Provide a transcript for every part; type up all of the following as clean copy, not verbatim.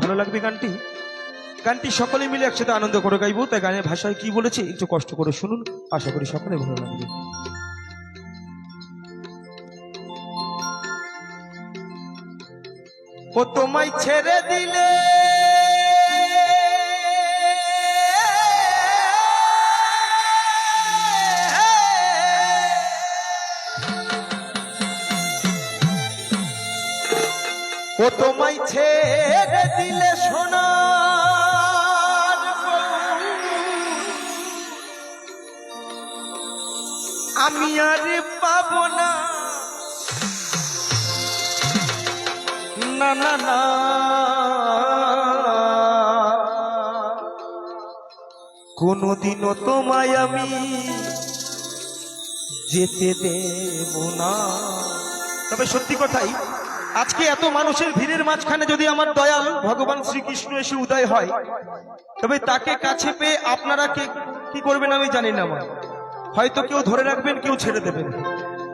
ভালো লাগবে গানটি। গানটি সকলে মিলে একসাথে আনন্দ করে গাইবো, তাই গানের ভাষায় কি বলেছে একটু কষ্ট করে শুনুন, আশা করি সকলে ভালো লাগবে। ও তোমায় ছেড়ে দিলে ও তোমায় ছেড়ে দিলে সোনার আমি আর পাবো না, না না না কোনদিনও তোমায় আমি যেতে দেব না। তবে সত্যি কথাই, আজকে এত মানুষের ভিড়ের মাঝখানে যদি আমার দয়াল ভগবান শ্রীকৃষ্ণ এসে উদয় হয়, তবে তাকে কাছে পেয়ে আপনারা কি করবেন আমি জানি না। হয়তো কেউ ধরে রাখবেন, কেউ ছেড়ে দেবেন,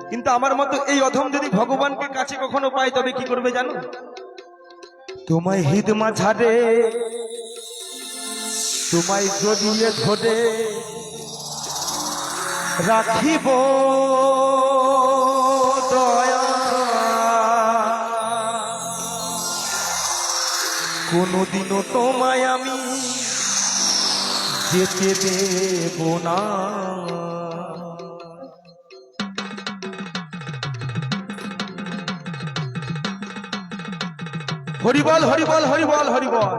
কিন্তু আমার মতো এই অধম যদি ভগবানকে কাছে কখনো পায় তবে কি করবে জানো? তোমায় হৃদ মাঝারে তোমায় জড়িয়ে ধরে রাখিব দয়া, কোনদিনও তোমায় আমি যেতে দেব না। হরিবল হরিবল হরিবল হরিবল।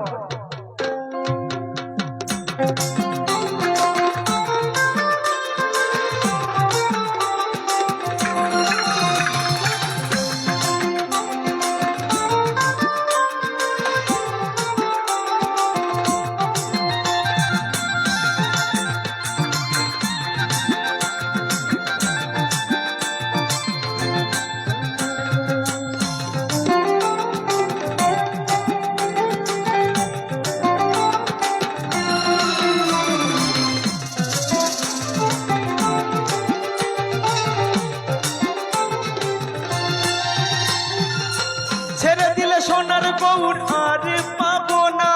ছেড়ে দিলে সোনার গৌর আর পাবো না,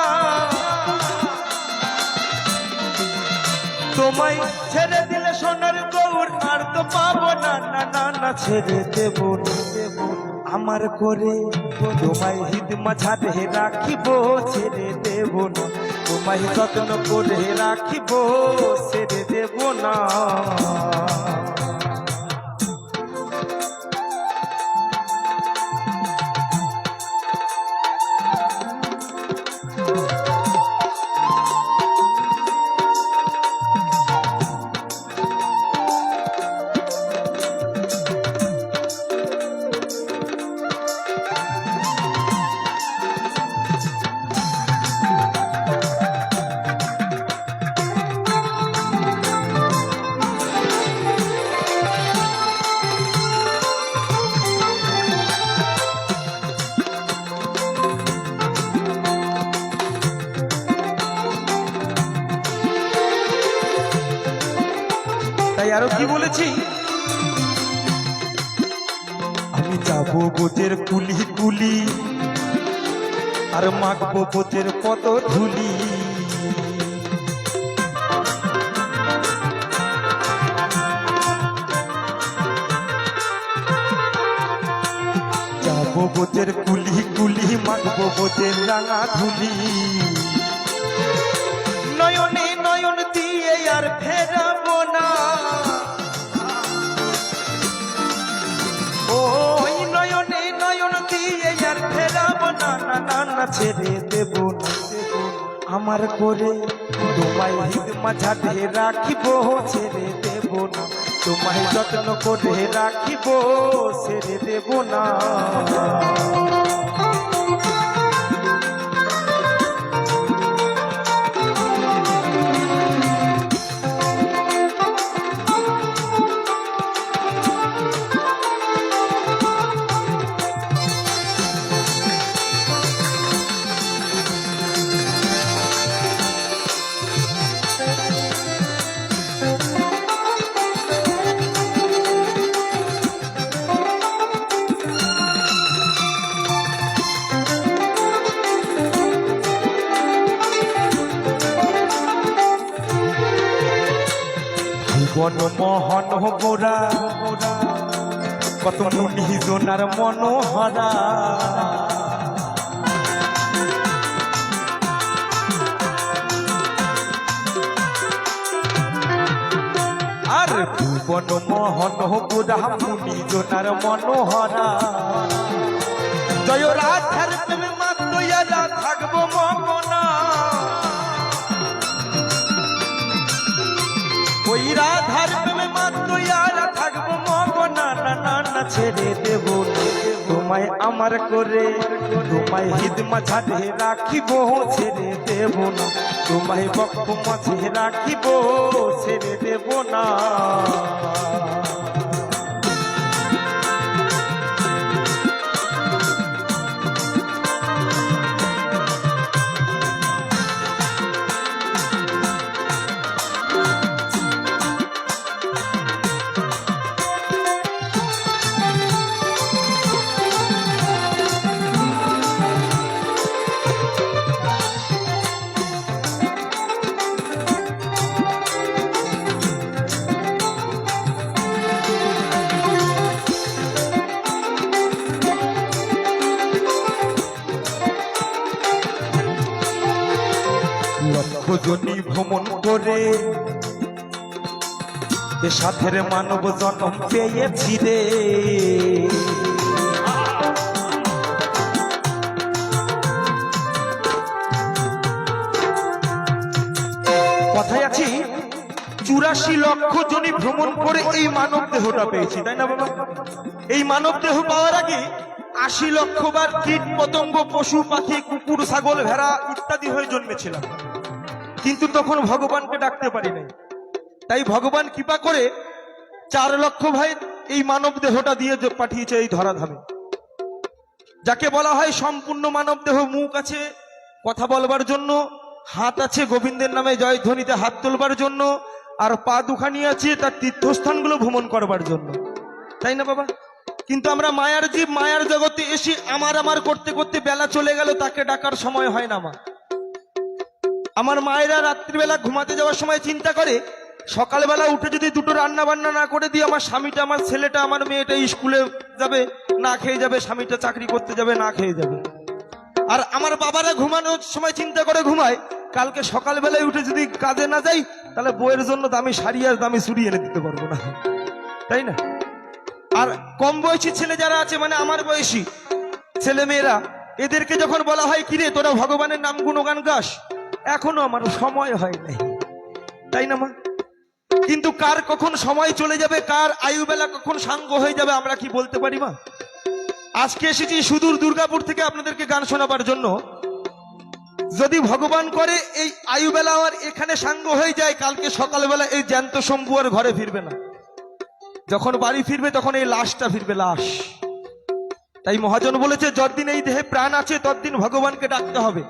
তোমায় ছেড়ে দিলে সোনার গৌর আর তো পাবো না, না না না ছেড়ে দেব আমার করে তোমায় হৃদ মাঝারে রাখিব, ছেড়ে দেব না তোমায় যত্ন করে রাখিব, ছেড়ে দেব না। তাই আরো কি বলেছি, আমি যাবো বোঝের কুলি কুলি আর মাখবো বোঝের কত ধুলি, যাবো বোঝের কুলি কুলি মাখবো বোঝের রাঙা ধুলি, নয়নে নয়ন দিয়ে আর ফেরাবো না, ওই নয়নে নয়ন দিয়ে আর ফেরাবো না, না না না ছেড়ে দেব না আমার করে তোমায় হৃদ মাঝারে রাখিব, ছেড়ে দেব না তোমায় যত্ন করে রাখিব, ছেড়ে দেব না। ভুবন মোহন গোরা কত মুনি জোনার মনোহরা আর ভুবন মোহন গোরা মুনি জোনার মনোহরা জয় রাধার প্রেমে মাতইয়ারা থাকবো মগনা ওই রাধার প্রেমে মাতইয়ারা থাকবো মগনা না না না ছেড়ে দেব তোমায় আমার করে তোমায় হিদ মাঝারে রাখিব ছেড়ে দেব না তোমায় বক্ষ মাঝে রাখিব ছেড়ে দেব না লক্ষজনী ভ্রমণ করে এ সাথের মানব জন্ম পেয়েছি রে কথায় আছি 84 লক্ষ জনী ভ্রমণ করে এই মানব দেহটা পেয়েছি তাই না বাবা এই মানব দেহ পাওয়ার আগে 80 লক্ষ বার কীট পতঙ্গ পশু পাখি কুকুর ছাগল ভেড়া ইত্যাদি হয়ে জন্মেছিলাম কিন্তু তখন ভগবানকে ডাকতে পারি নাই তাই ভগবান কৃপা করে 4 লক্ষ ভাই এই মানব দেহটা দিয়ে পাঠিয়েছে এই ধরাধামে যাকে বলা হয় সম্পূর্ণ মানব দেহ মুখ আছে কথা বলবার জন্য হাত আছে গোবিন্দের নামে জয় ধ্বনিতে হাত তোলবার জন্য আর পা দুখানি আছে তার তীর্থস্থানগুলো ভ্রমণ করবার জন্য তাই না বাবা কিন্তু আমরা মায়ার জীব মায়ার জগতে এসে আমার করতে করতে বেলা চলে গেল তাকে ডাকার সময় হয় না আমার মায়েরা রাত্রিবেলা ঘুমাতে যাওয়ার সময় চিন্তা করে সকালবেলা উঠে যদি দুটো রান্না বান্না না করে দিই আমার স্বামীটা আমার ছেলেটা আমার মেয়েটা স্কুলে যাবে না খেয়ে যাবে স্বামীটা চাকরি করতে যাবে না খেয়ে যাবে আর আমার বাবারা ঘুমানোর সময় চিন্তা করে ঘুমায় কালকে সকালবেলায় উঠে যদি কাজে না যাই তাহলে বউয়ের জন্য দামি শাড়ি আর দামি চুড়ি এনে দিতে পারবো না তাই না আর কম বয়সী ছেলে যারা আছে মানে আমার বয়সী ছেলে মেয়েরা এদেরকে যখন বলা হয় কিরে তোরা ভগবানের নাম গুণগান গাস এখনো আমার সময় হয় নাই তাই না মা কিন্তু কার কখন সময় চলে যাবে কার আয়ু বেলা কখন সাঙ্গ হয়ে যাবে আমরা কি বলতে পারি মা আজকে এসেছি সুদূর দুর্গাপুর থেকে আপনাদেরকে গান শোনাবার জন্য যদি ভগবান করে এই আয়ু বেলা আমার এখানে সাঙ্গ হয়ে যায় কালকে সকালবেলা এই জ্যান্ত শম্ভু আর ঘরে ফিরবে না যখন বাড়ি ফিরবে তখন এই লাশটা ফিরবে লাশ তাই মহাজন বলেছে যতদিন এই দেহে প্রাণ আছে ততদিন ভগবানকে ডাকতে হবে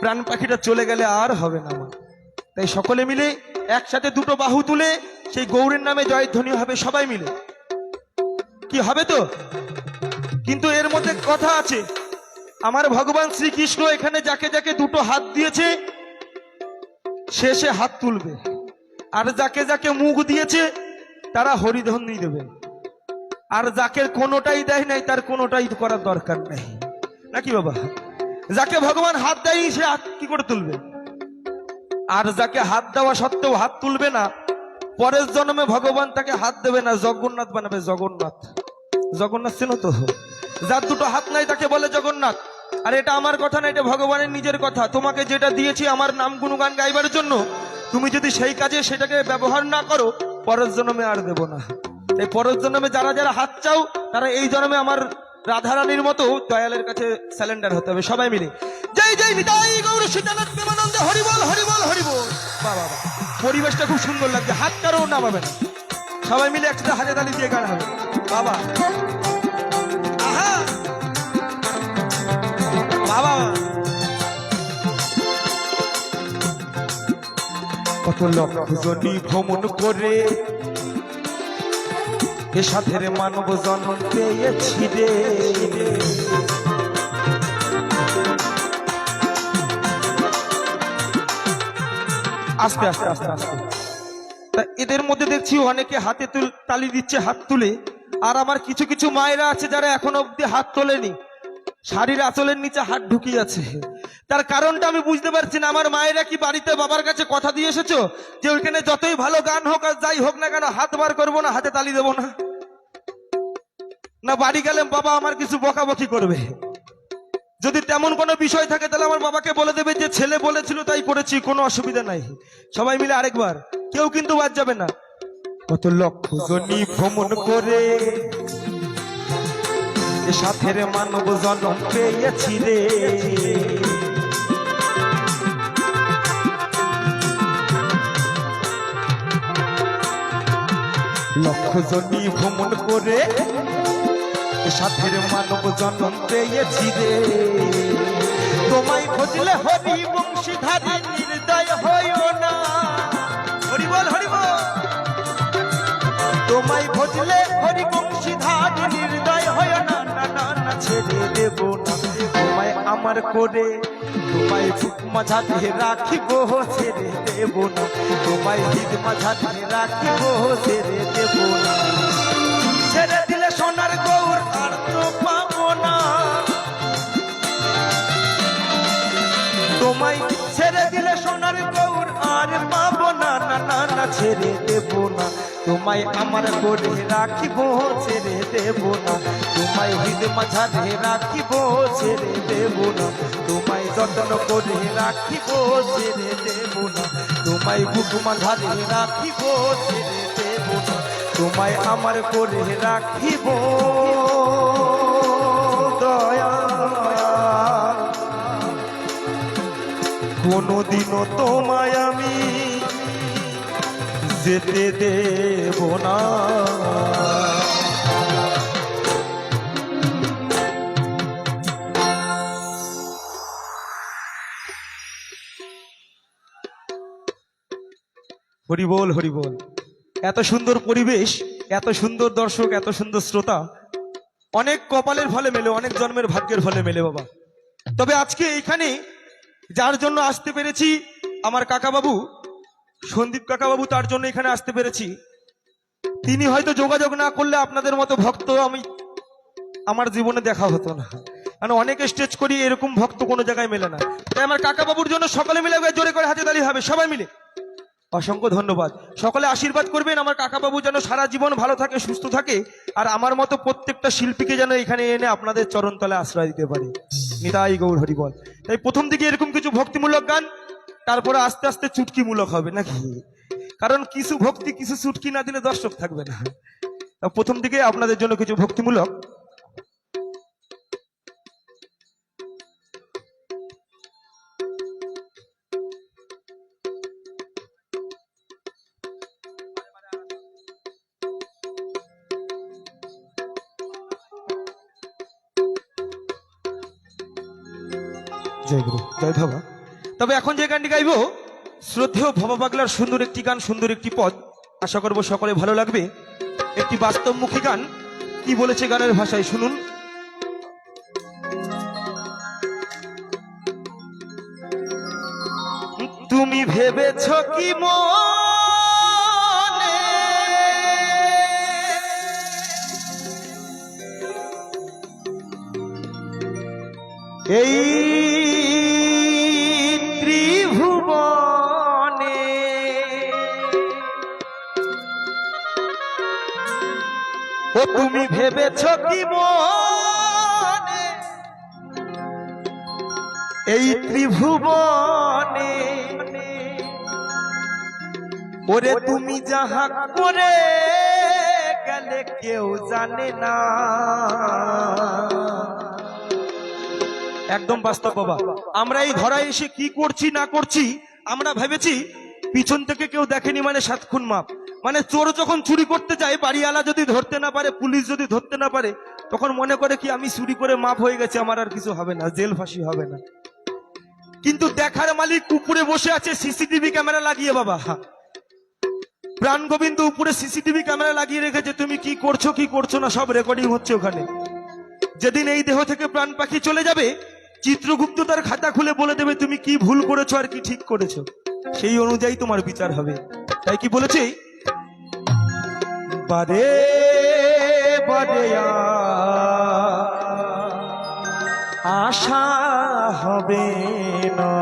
প্রাণ পাখিটা চলে গেলে আর হবে না মা তাই সকলে মিলে একসাথে দুটো বাহু তুলে সেই গৌরের নামে জয়ধ্বনি হবে সবাই মিলে কি হবে তো কিন্তু এর মধ্যে কথা আছে আমার ভগবান শ্রীকৃষ্ণ এখানে যাকে যাকে দুটো হাত দিয়েছে শেষে হাত তুলবে আর যাকে যাকে মুখ দিয়েছে তারা হরিধ্বনি দেবে আর যাকে কোনোটাই দেয় নাই তার কোনোটাই করার দরকার নেই নাকি বাবা যাকে ভগবান হাত দেয়নি সে হাত কি করে তুলবে আর যাকে হাত দেওয়া সত্ত্বেও হাত তুলবে না পরের জন্মে ভগবান তাকে হাত দেবে না জগন্নাথ বানাবে জগন্নাথ জগন্নাথ চেনো তো যার দুটো হাত নাই তাকে বলে জগন্নাথ আর এটা আমার কথা না এটা ভগবানের নিজের কথা তোমাকে যেটা দিয়েছি আমার নাম গুণগান গাইবার জন্য তুমি যদি সেই কাজে সেটাকে ব্যবহার না করো পরের জন্মে আর দেব না এই পরের জন্মে যারা যারা হাত চাও তারা এই জন্মে আমার রাধারানীর মতো দয়ালের কাছে স্যালেন্ডার হতে হবে সবাই মিলে জয় জয় নিতাই গৌর সীতানাথ প্রেমানন্দে হরিবল হরিবল হরিবল বাবা পরিবেশটা খুব সুন্দর লাগছে হাত কারো নামাবে না সবাই মিলে একসাথে হাতে তালি দিয়ে গান হবে বাবা আহা বাবা কত লক্ষ জনি ভ্রমণ করে এ সাথের মানব জন্ম পেয়েছি রে আস্তে আস্তে আস্তে আস্তে তা এদের মধ্যে দেখছি অনেকে হাতে তালি দিচ্ছে হাত তুলে, আর আমার কিছু কিছু মায়েরা আছে যারা এখনো অব্দি হাত তোলেনি, শাড়ির আঁচলের নিচে হাত ঢুকিয়ে আছে। তার কারণটা আমি বুঝতে পারছি না। আমার মায়েরা কি বাড়িতে বাবার কাছে কথা দিয়ে এসেছো যে ওইখানে যতই ভালো গান হোক আর যাই হোক না কেন হাত বার করবো না, হাতে তালি দেবো না? না বাড়ি গেলে বাবা আমার কিছু বকাবকি করবে? যদি তেমন কোনো বিষয় থাকে তাহলে আমার বাবাকে বলে দেবে যে ছেলে বলেছিল তাই করেছি, কোনো অসুবিধা নাই। সবাই মিলে আরেকবার, কেউ কিন্তু বাদ যাবে না। কত লক্ষ জনি ভ্রমণ করে সাথের মানব জন্ম পেয়েছি রে, লক্ষ জনি ভ্রমণ করে সাথের মানব জন্ম পেয়েছি রে। তোমায় খুঁজলে হরি বংশীধারী নির্দয় হইও না, হরি বল হরি বল। তোমায় খুঁজলে হরি বংশীধারী নির্দয় হইও না, না না না ছেড়ে দেব না তোমায় আমার করে, তোমায় বুক মাঝাতে রাখিব ছেড়ে দেব না, তোমায় হৃদ মাঝাতে রাখিব ছেড়ে দেব না। ছেড়ে দিলে সোনার গৌর আর তো পাবো না, তোমায় ছেড়ে দিলে সোনার গৌর আর পাবো না, না না না ছেড়ে দেব না তোমায় আমার করে রাখিব ছেড়ে দেব না, তোমায় হৃদ মাঝারে রাখিব ছেড়ে দেব না, তোমায় যত্ন করে রাখিব ছেড়ে দেব না, তোমায় বুক মাঝারে রাখিব ছেড়ে দেব না, তোমায় আমার করে রাখিব দয়া, কোনদিনও তোমায় আমি যেতে দেব না। হরি বল হরি বল। এত সুন্দর পরিবেশ, এত সুন্দর দর্শক, এত সুন্দর শ্রোতা অনেক কপালের ফলে মেলে, অনেক জন্মের ভাগ্যের ফলে মেলে বাবা। তবে আজকে এইখানে যার জন্য আসতে পেরেছি, আমার কাকাবাবু সন্দীপ কাকাবাবু, তার জন্য এখানে আসতে পেরেছি। তিনি হয়তো যোগাযোগ না করলে আপনাদের মতো ভক্ত আমি আমার জীবনে দেখা হতো না, কারণ অনেক স্টেজ করি, এরকম ভক্ত কোনো জায়গায় মেলে না। তাই আমার কাকাবাবুর জন্য সকলে মিলে জোরে করে হাতে তালি হবে সবাই মিলে। অসংখ্য ধন্যবাদ। সকলে আশীর্বাদ করবেন আমার কাকাবাবু যেন সারা জীবন ভালো থাকে, সুস্থ থাকে, আর আমার মতো প্রত্যেকটা শিল্পীকে যেন এখানে এনে আপনাদের চরণতলে আশ্রয় দিতে পারে। নিতাই গৌর হরি বল। তাই প্রথম দিকে এরকম কিছু ভক্তিমূলক গান, তারপরে আস্তে আস্তে চুটকিমূলক হবে নাকি, কারণ কিছু ভক্তি কিছু চুটকি না দিলে দর্শক থাকবে না। প্রথম দিকে আপনাদের জন্য কিছু ভক্তিমূলক। জয় গুরু, জয় বাবা। তবে এখন যে গানটি গাইব শ্রদ্ধেয় ভবা পাগলার সুন্দর একটি গান, সুন্দর একটি পদ, আশা করব সকলে ভালো লাগবে। একটি বাস্তবমুখী গান, কি বলেছে গানের ভাষায় শুনুন। তুমি ভেবেছ কি মনে এই ত্রিভুবনে ও তুমি ভেবেছ কি মনে এই ত্রিভুবনে ওরে তুমি যাহা করে গেলে কেউ জানে না। একদম বাস্তব বাবা। আমরা এই ধরায় এসে কি করছি না করছি আমরা ভেবেছি পিছন থেকে কেউ দেখেনি মানে 7 খুন মাপ। মানে চোর যখন চুরি করতে যায়, বাড়িওয়ালা যদি ধরতে না পারে, পুলিশ যদি ধরতে না পারে, তখন মনে করে কি আমি চুরি করে মাপ হয়ে গেছে, আমার আর কিছু হবে না, জেল ফাঁসি হবে না। কিন্তু দেখার মালিক উপরে বসে আছে সিসিটিভি ক্যামেরা লাগিয়ে বাবা। প্রাণ গোবিন্দ উপরে সিসিটিভি ক্যামেরা লাগিয়ে রেখেছে, তুমি কি করছো কি করছো না সব রেকর্ডিং হচ্ছে ওখানে। যেদিন এই দেহ থেকে প্রাণ পাখি চলে যাবে, চিত্রগুপ্ত তার খাতা খুলে বলে দেবে তুমি কি ভুল করেছো আর কি ঠিক করেছো, সেই অনুযায়ী তোমার বিচার হবে। তাই কি বলেছি, বারে বারে আশা হবে না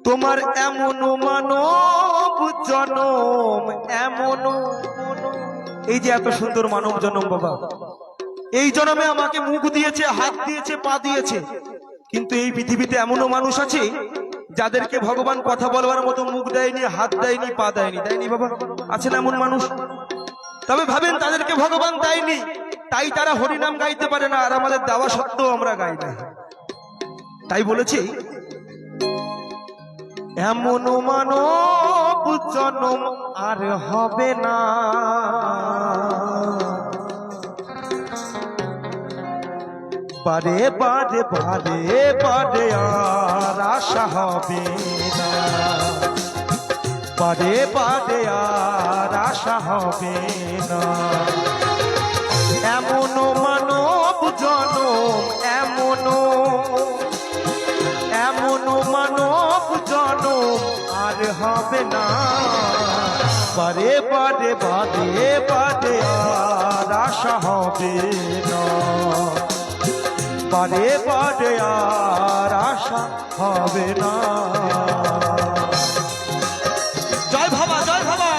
তোমার এমন মানব জনম, এমন এই যে এত সুন্দর মানব জনম বাবা, এই জন্মে আমাকে মুখ দিয়েছে, হাত দিয়েছে, পা দিয়েছে, কিন্তু এই পৃথিবীতে এমনও মানুষ আছে যাদেরকে ভগবান কথা বলবার মতো মুখ দেয়নি, হাত দেয়নি, পা দেয়নি, দেয়নি বাবা, আছে না এমন মানুষ? তবে ভাবেন তাদেরকে ভগবান দেয়নি, তাই তারা হরিনাম গাইতে পারে না, আর আমাদের দেওয়া সত্ত্বেও আমরা গাই না। তাই বলেছি এমন মানব জনম আর হবে না, বারে বারে বারে বারে আর আশা হবে না, বারে বারে আর আশা হবে না। এমন মানব জনম, এমন মানব জনম আর হবে না, বারে বারে বারে বারে আর আশা হবে না, বারে বারে আর আশা হবে না। জয় বাবা, জয় বাবা।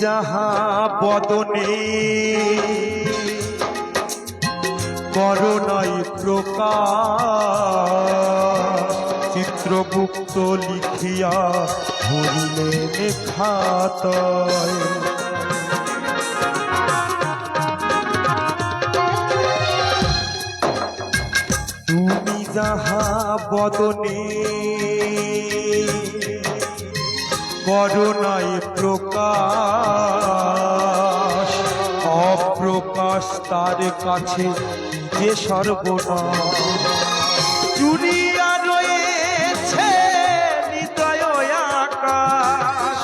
যাহা বদনে করোনাই প্রকাশ, চিত্রগুপ্ত লিখিয়া ধরিলেন খাতায়, তুমি যাহা বদনে করোনাই প্রকাশ, অপ্রকাশ তার কাছে যে সর্বনাশ, জুড়িয়া রয়েছে হৃদয় আকাশ,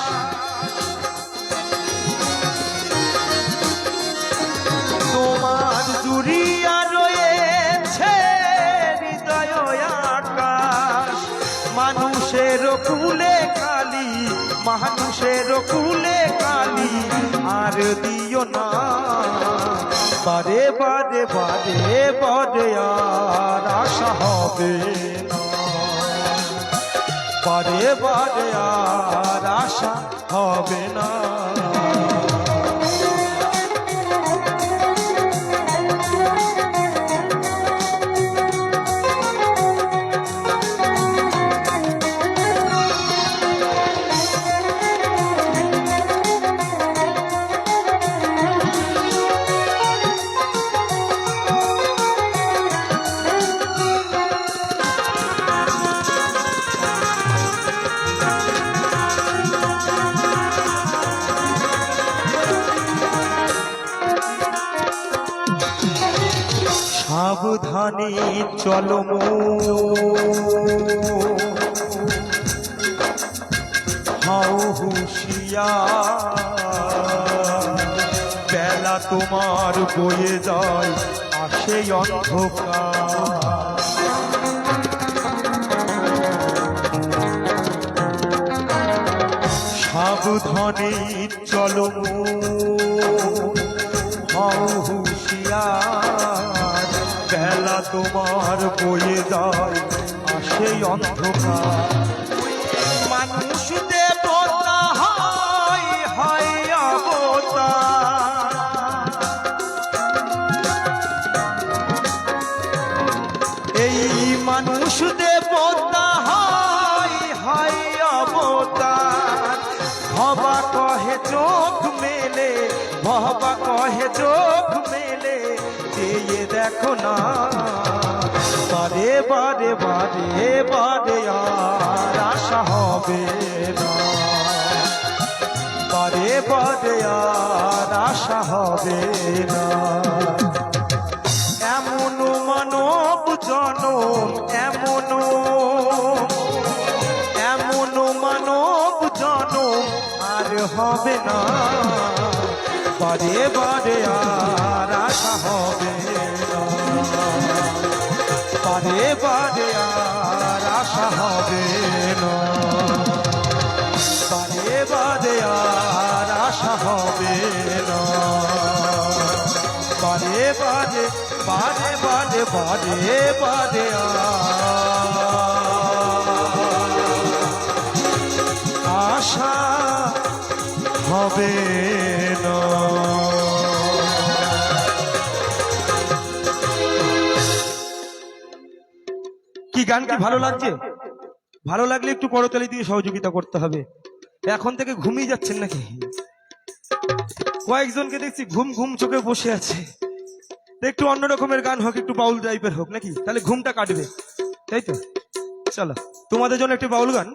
তোমার জুড়িয়া রয়েছে হৃদয় আকাশ, মানুষের কুলে কালি, মানুষের কুলে কালি আর দিও না, বারে বারে বারে বারে আর আশা হবে না, বারে বারে আর আশা হবে না। সাবধানে চলো হাও হুঁশিয়ার, বেলা তোমার বয়ে যায় আসে অন্ধকার, সাবধানে চলো হাও হুঁশিয়ার, বেলা তোমার বয়ে যায় আসে অন্ধকার, মানুষ দেবতা হয় হয় অবতার, এই মানুষ দেবতা হয় হয় অবতার, ভবা কহে চোখ মেলে, ভবা কহে চোখ মেলে, চেয়ে দেখো না, বারে বারে বারে বারে আর আশা হবে না, বারে বারে আর আশা হবে না। এমন মানব জনম, এমন মানব জনম আর হবে না, বারে বারে আর আশা হবে না, বারে বারে আর আশা হবে না, বারে বারে আর আশা হবে না, বারে বারে বারে বারে বারে বারে আশা হবে না। কি গান কি ভালো লাগছে? ভালো লাগলে একটু করতালি দিয়ে সহযোগিতা করতে হবে। এখন থেকে ঘুমিয়ে যাচ্ছেন নাকি? কয়েকজনকে দেখছি ঘুম ঘুম চোখে বসে আছে। একটু অন্য রকমের গান হোক, একটু বাউল টাইপের হোক নাকি, তাহলে ঘুমটা কাটবে, তাই তো? চলো তোমাদের জন্য একটি বাউল গান।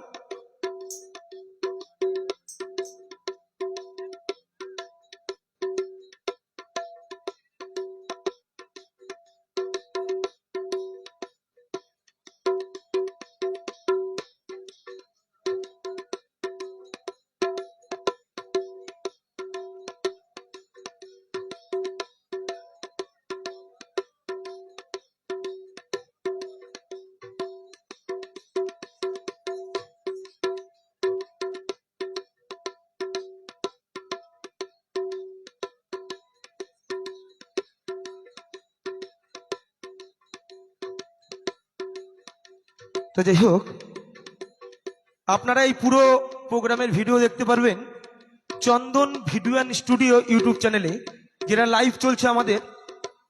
তো যাই হোক, আপনারা এই পুরো প্রোগ্রামের ভিডিও দেখতে পারবেন চন্দন ভিডিও অ্যান্ড স্টুডিও ইউটিউব চ্যানেলে, যেটা লাইভ চলছে আমাদের।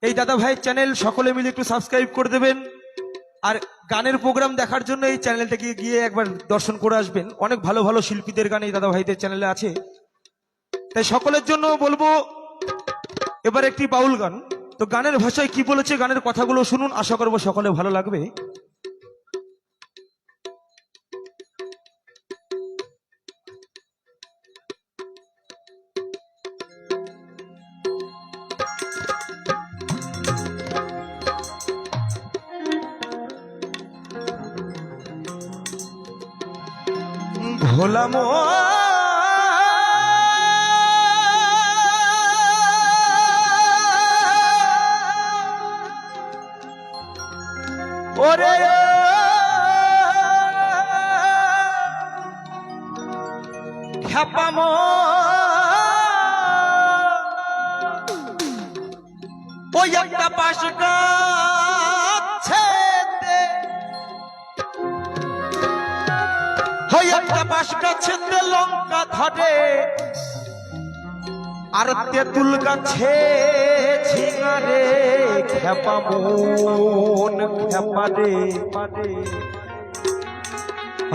এই দাদা ভাইয়ের চ্যানেল সকলে মিলে একটু সাবস্ক্রাইব করে দেবেন, আর গানের প্রোগ্রাম দেখার জন্য এই চ্যানেলটাকে গিয়ে একবার দর্শন করে আসবেন। অনেক ভালো ভালো শিল্পীদের গান এই দাদা ভাইদের চ্যানেলে আছে। তাই সকলের জন্য বলবো এবার একটি বাউল গান। তো গানের ভাষায় কি বলেছে, গানের কথাগুলো শুনুন, আশা করবো সকলে ভালো লাগবে। ভোলা মো ওরে খেপামো ওই একটা পাশ গাছেতে, ওই একটা পাশ গাছেতে লঙ্কা ধরে, আর তেঁতুল গাছে ঝিঙারে খেপা মন খেপারে,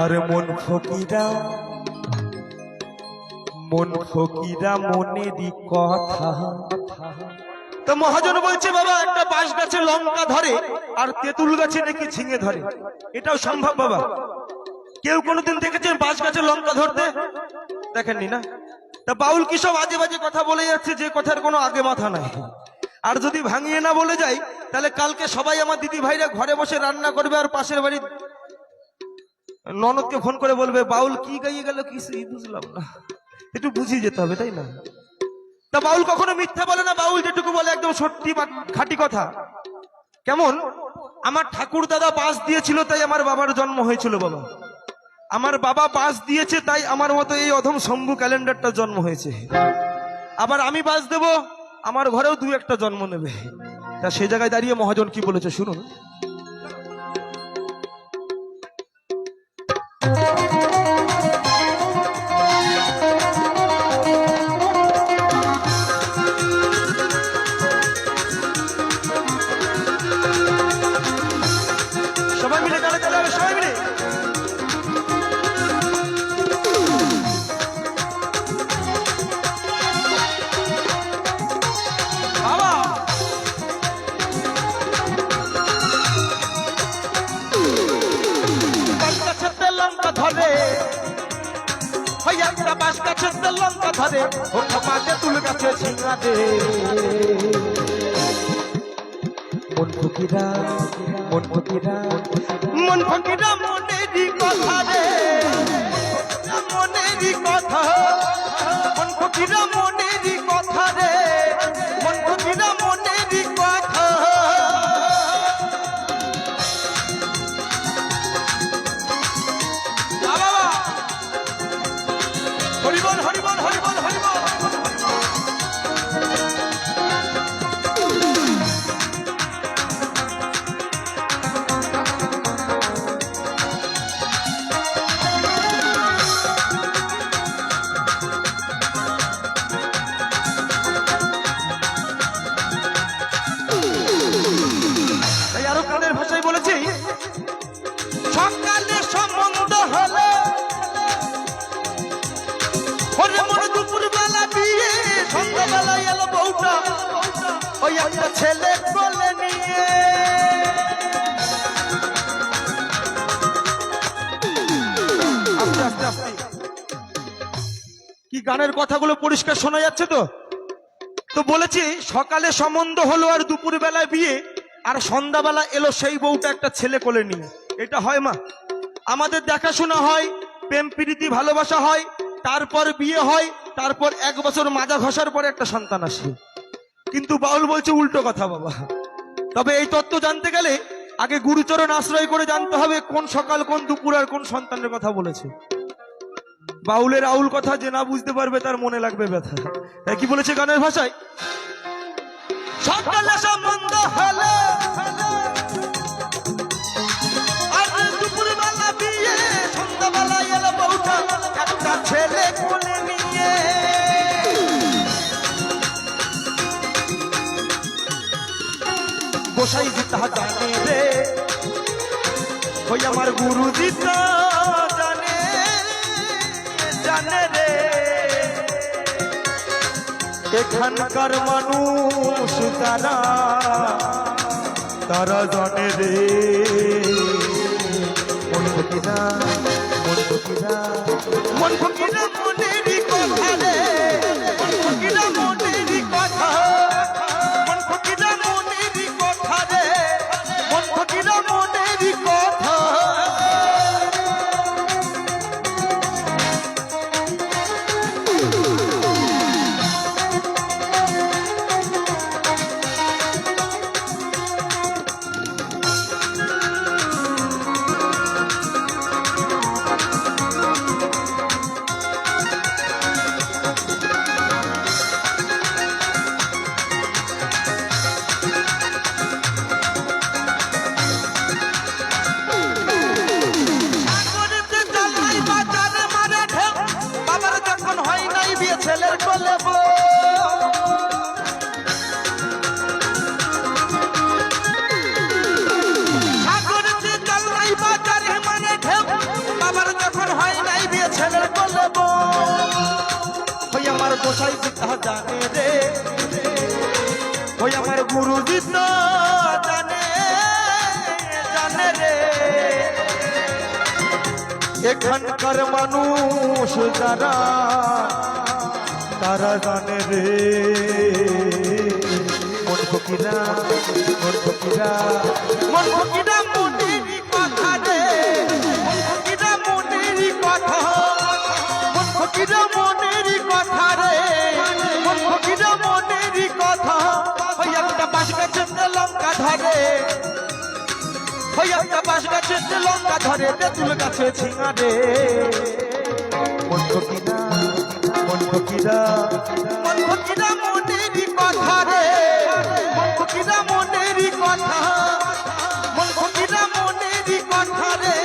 আর মন ফকিরা মনেরই কথা। তো মহাজন বলছে বাবা একটা বাঁশ গাছে লঙ্কা ধরে আর তেঁতুল গাছে নাকি ঝিঙে ধরে, এটাও সম্ভব বাবা? কেউ কোনোদিন দেখেছেন বাঁশ গাছে লঙ্কা ধরতে? দেখেননি না? তা বাউল কি সব আজে বাজে কথা বলে যাচ্ছে, যে কথার কোনো আগে মাথা নাই। আর যদি ভাঙিয়ে না বলে যাই, তাহলে কালকে সবাই আমার দিদি ভাইরা ঘরে বসে রান্না করবে, আর পাশের বাড়ির ননদকে ফোন করে বলবে বাউল কি গাইয়ে গেল, কি বুঝলাম না। একটু বুঝিয়ে যেতে হবে, তাই না? তা বাউল কখনো মিথ্যা বলে না, বাউল যেটুকু বলে একদম সত্যি খাঁটি কথা। কেমন? আমার ঠাকুর দাদা বাঁশ দিয়েছিল তাই আমার বাবার জন্ম হয়েছিল বাবা, আমার বাবা বাঁশ দিয়েছে তাই আমার মতো এই অধম শম্ভু ক্যালেন্ডারটা জন্ম হয়েছে। আবার আমি বাঁশ দেব, আমার ঘরেও দু একটা জন্ম নেবে। তা সে জায়গায় দাঁড়িয়ে মহাজন কি বলেছে শুনুন। সবাই মিলে গানে চলে যাবে, সবাই মিলে। লঙ্কা ধরে ওই একটা বাঁশ গাছের লঙ্কা ধরে ও খপাতে তুল গাছে ঝিঙা দে মন ফকিরা মন ফকিরা মন ফকিরা মনেরই কথা রে মনেরই কথা মন ফকিরা মনেরই কথা রে মন ফকিরা মনেরই কথা হরিবল হরিবল হরিবল হরিবল আরো কানের ভাষায় বলেছি সকালে সম্বন্ধ হলো দুপুর বেলা বিয়ে সন্ধ্যাবেলা এলো বউটা ওই একটা ছেলে কোলে নিয়ে আস্তে আস্তে আস্তে কি গানের কথাগুলো পরিষ্কার শোনা যাচ্ছে তো তো বলেছি সকালে সম্বন্ধ হলো আর দুপুর বেলায় বিয়ে আর সন্ধ্যাবেলা এলো সেই বউটা একটা ছেলে কোলে নিয়ে এটা হয় মা আমাদের দেখাশোনা হয় প্রেম প্রীতি ভালোবাসা হয় তারপর বিয়ে হয় তারপর 1 বছর মাজা ঘষার পরে একটা সন্তান আসে কিন্তু বাউল বলছে উল্টো কথা বাবা তবে এই তত্ত্ব জানতে গেলে আগে গুরুচরণ আশ্রয় করে জানতে হবে কোন সকাল কোন দুপুর আর কোন সন্তানের কথা বলেছে বাউলের আউল কথা যে না বুঝতে পারবে তার মনে লাগবে ব্যথা তাই কি বলেছে গানের ভাষায় সকালে সম্বন্ধ হলো আর দুপুর বেলা বিয়ে সন্ধ্যাবেলা এলো বউটা একটা ছেলে কোলে নিয়ে গোসাই জিতা জানে রে ওই আমার গুরু জিতা জানে জানে রে এখানকার মানুষ তারা তারা জানে রে মন ফকিরা মন ফকিরা মন ফকিরা মনেরই কথা রে মন ফকিরা মনেরই কথা মন ফকিরা মনেরই কথা রে মন ফকিরা মনেরই কথা ছেলের কোলে সাগরের জল নাই বাজারে মানে ঢেউ বাবার যখন হয় নাই বিয়ে ছেলের কোলে ওই আমার গোসাই জিতা জানে রে ওই আমার গুরু জিতা জানে জানে রে এখানকার মানুষ যারা তারা জানে রে মন ফকিরা মন ফকিরা মন ফকিরা মনেরই কথা রে মন ফকিরা মনেরই কথা মন ফকিরা মনেরই কথা রে মন ফকিরা মনেরই কথা ওই একটা বাঁশ গাছের লঙ্কা ধরে ওই একটা বাঁশ গাছের লঙ্কা ধরে তেঁতুল গাছে ঝিঙা রে মন ফকিরা মন ফকিরা মন ফকিরা মনেরই কথা রে মন ফকিরা মনেরই কথা মন ফকিরা মনেরই কথা রে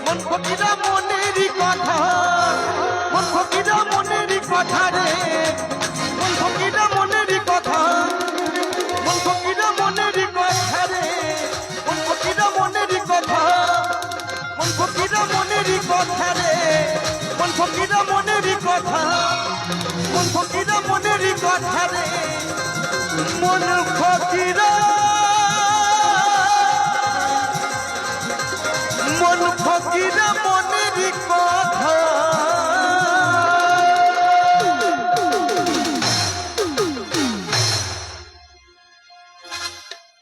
মন ফকিরা মনেরই কথা মন ফকিরা মনেরই কথা রে মন ফকিরা মনেরই কথা মন ফকিরা মনেরই কথা রে মন ফকিরা মনেরই কথা মন ফকিরা মনেরই কথা রে মন ফকিরা মনেরই কথা মন ফকিরা মনেরই কথা রে মন ফকিরা মন ফকিরা কিনা মনেরই কথা।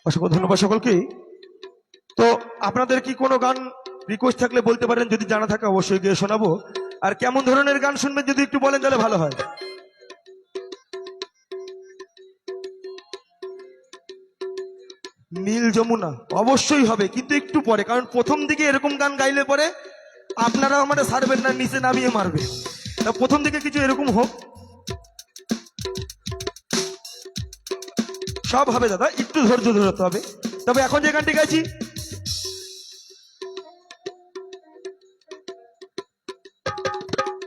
অসংখ্য ধন্যবাদ সকলকে। তো আপনাদের কি কোনো গান রিকোয়েস্ট থাকলে বলতে পারেন, যদি জানা থাকে অবশ্যই গিয়ে শোনাবো। আর কেমন ধরনের গান শুনবেন যদি একটু বলেন তাহলে ভালো হয়। নীল যমুনা অবশ্যই হবে, কিন্তু একটু পরে, কারণ প্রথম দিকে এরকম গান গাইলে পরে আপনারা আমাদের ছাড়বেন না, নিচে নামিয়ে মারবে। তা প্রথম দিকে কিছু এরকম হোক, সব হবে দাদা, একটু ধৈর্য ধরতে হবে। তবে এখন যে গানটি গাইছি,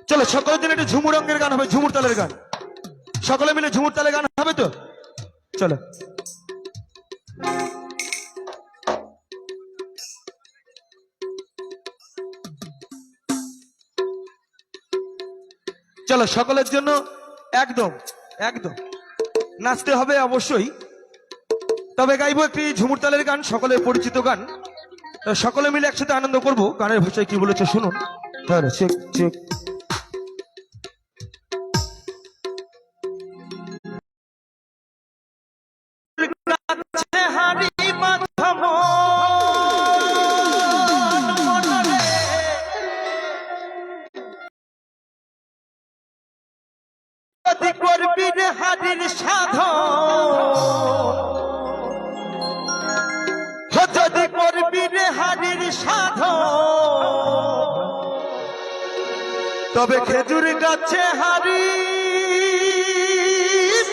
চলো সকলের জন্য একটু ঝুমুর রঙের গান হবে, ঝুমুর তালের গান। সকলে মিলে ঝুমুর তালে গান হবে তো? চলো চলো সকলের জন্য একদম একদম নাচতে হবে অবশ্যই। তবে গাইবো একটি ঝুমুর তালের গান, সকলের পরিচিত গান। সকলে মিলে একসাথে আনন্দ করব। গানের ভাষায় কি বলেছে শুনুন। হ্যাঁ, চেক চেক। করবি রে হারির সাধন, যদি করবি রে হারির সাধন, তবে খেজুর গাছে হারি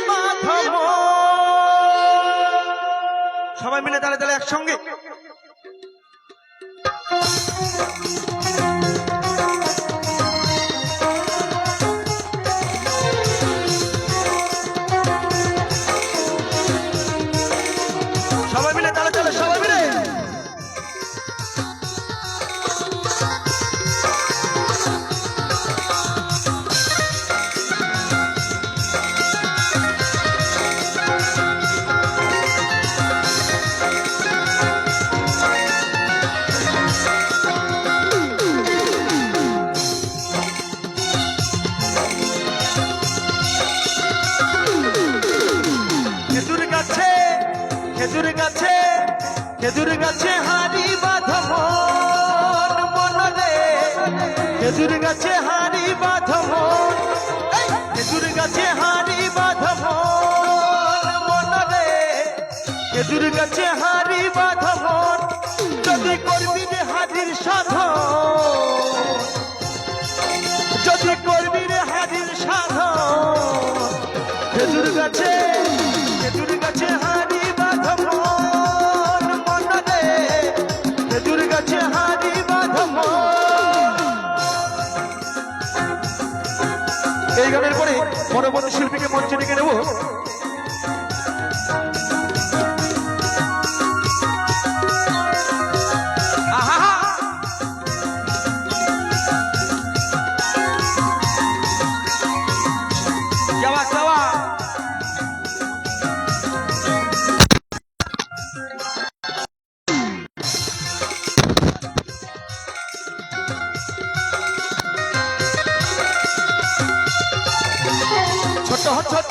বাঁধব। সবাই মিলে তালে তালে একসঙ্গে। সবাই মিলে তালে তালে, সবাই মিলে। খেজুর গাছে, খেজুর গাছে, খেজুর গাছে হারি বাঁধব মনরে, খেজুর গাছে হারি বাঁধব, খেজুর গাছে হারি বাঁধব মনরে, খেজুর গাছে হারি বাঁধব, যদি করবি রে হারির সাধন, যদি করবি রে হারির সাধন, খেজুর গাছে, খেজুর গাছে হারি বাঁধব মনরে, খেজুর গাছে হারি বাঁধব। এই গানের পরে পরবর্তী শিল্পীকে মঞ্চে ডেকে নেব। ছোট ছোট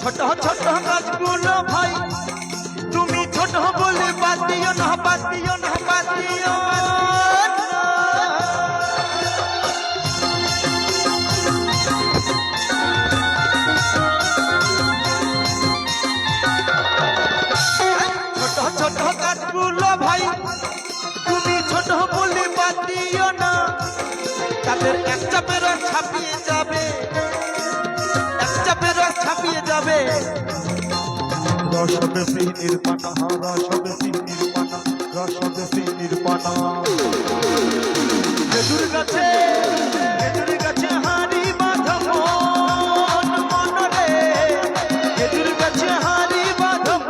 ছোট ছোট গাছগুলো ভাই, তুমি ছোট বলে বাদ দিও না, বাদ দিও না, বাদ দিও না। ছোট ছোট গাছগুলো ভাই, তুমি ছোট বলে বাদ দিও না, তাদের এক চাপের ছাপিয়ে যাবে, ছাপিয়ে যাবে। রসবে সেই নির্পানা, রসবে সেই নির্পানা, রসবে সেই নির্পানা। খেজুর গাছে, খেজুর গাছে হারি বাঁধব মনরে, খেজুর গাছে হারি বাঁধব।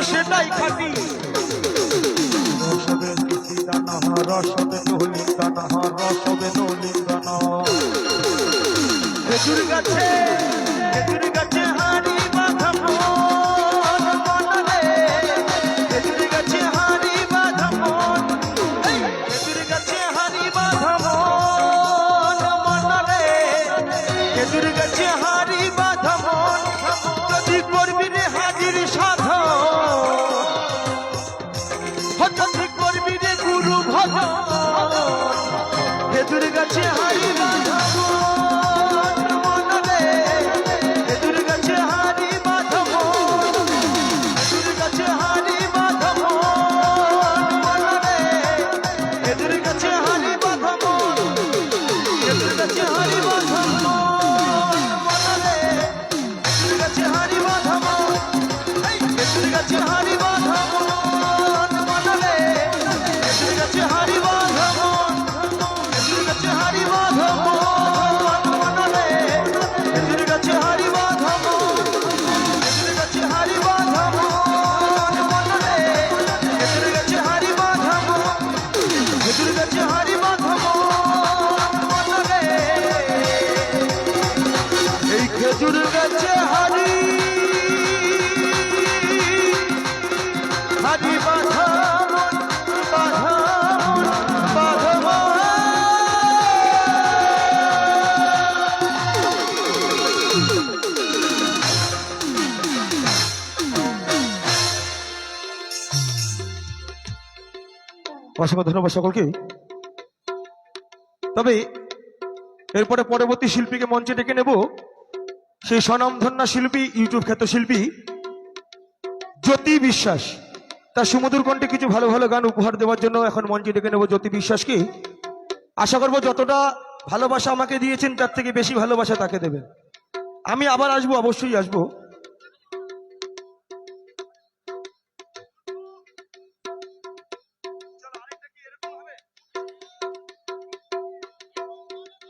সেটাই খাঁটি রসবে দানা রসবে নলিঙ্গানা রসবে নলিঙ্গানা খেজুর গাছে হাড়ি বাঁধা মন মনরে খেজুর গাছে হাড়ি বাঁধা মন খেজুর গাছে হাড়ি বাঁধা মন মনরে খেজুর গাছে হাড়ি বাঁধা মন যদি করবি রে হাজির সাধন যদি করবি রে গুরু ভজন খেজুর গাছে হাড়ি বাঁধা অসংখ্য ধন্যবাদ সকলকে। তবে এরপরে পরবর্তী শিল্পীকে মঞ্চে ডেকে নেব সেই স্বনামধন্য শিল্পী ইউটিউব খ্যাত শিল্পী জ্যোতি বিশ্বাস। তার সুমধুর কণ্ঠে কিছু ভালো ভালো গান উপহার দেওয়ার জন্য এখন মঞ্চে ডেকে নেব জ্যোতি বিশ্বাসকে। আশা করব যতটা ভালোবাসা আমাকে দিয়েছেন তার থেকে বেশি ভালোবাসা তাকে দেবেন। আমি আবার আসবো, অবশ্যই আসবো।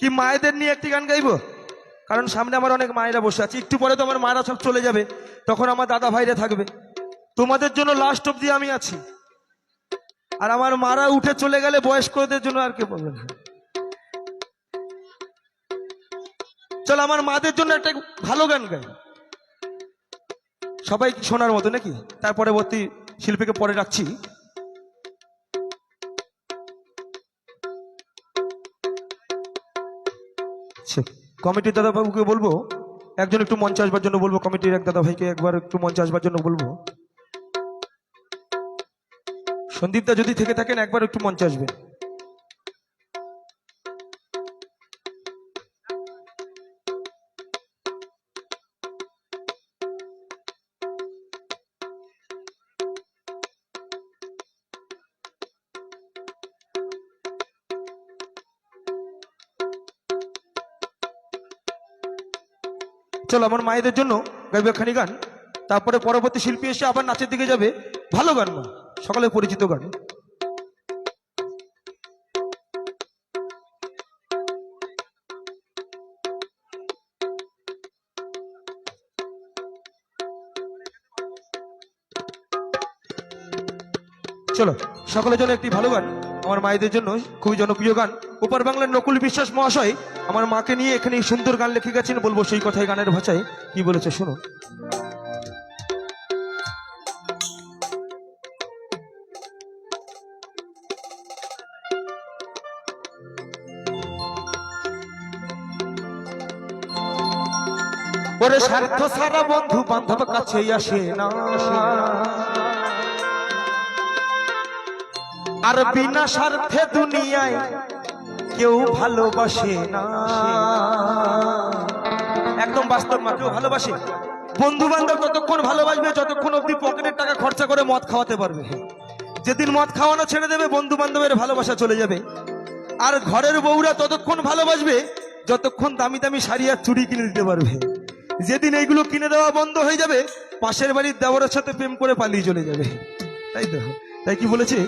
কি মায়েদের নিয়ে একটি গান গাইবো, কারণ সামনে আমার অনেক মায়েরা বসে আছে। একটু পরে তো আমার মায়েরা সব চলে যাবে, তখন আমার দাদা ভাইরা থাকবে। তোমাদের জন্য লাস্ট অব্দি আমি আছি, আর আমার মারা উঠে চলে গেলে বয়স্কদের জন্য আর কে বলবেন। চলো আমার মাদের জন্য একটা ভালো গান গাই, সবাই শোনার মতো নাকি। তার পরবর্তী শিল্পীকে পরে রাখছি। কমিটির দাদা বাবুকে বলবো একজন একটু মঞ্চে আসবার জন্য বলবো। কমিটির এক দাদা ভাইকে একবার একটু মঞ্চে আসবার জন্য বলবো। সন্দীপ দা যদি থেকে থাকেন একবার একটু মঞ্চে আসবেন। চলো আমার মায়েদের জন্য গাইবে খানি গান, তারপরে পরবর্তী শিল্পী এসে আবার নাচের দিকে যাবে। ভালো গান, সকালে পরিচিত গান। চলো সকলের জন্য একটি ভালো গান, আমার মায়েদের জন্য খুবই জনপ্রিয় গান। ওপার বাংলার নকুল বিশ্বাস মহাশয় আমার মাকে নিয়ে এখানে সুন্দর গান লিখে গেছেন, বলবো সেই কথাই গানের ভাষায় কি বলেছে শুনুন। ওরে স্বার্থ সারা বন্ধু বান্ধব কাছে আসে না, আর বিনা স্বার্থে দুনিয়ায় কেউ ভালোবাসে না। একদম বাস্তব, মা কেউ ভালোবাসে। বন্ধু বান্ধব ততক্ষণ ভালোবাসবে যতক্ষণ অব্দি পকেটের টাকা খরচা করে মদ খাওয়াতে পারবে। যেদিন মদ খাওয়ানো ছেড়ে দেবে বন্ধু বান্ধবের ভালোবাসা চলে যাবে। আর ঘরের বউরা ততক্ষণ ভালোবাসবে যতক্ষণ দামি দামি শাড়ি আর চুড়ি কিনে দিতে পারবে। যেদিন এইগুলো কিনে দেওয়া বন্ধ হয়ে যাবে পাশের বাড়ির দেওয়ারের সাথে প্রেম করে পালিয়ে চলে যাবে। তাই তো, তাই কি বলেছে,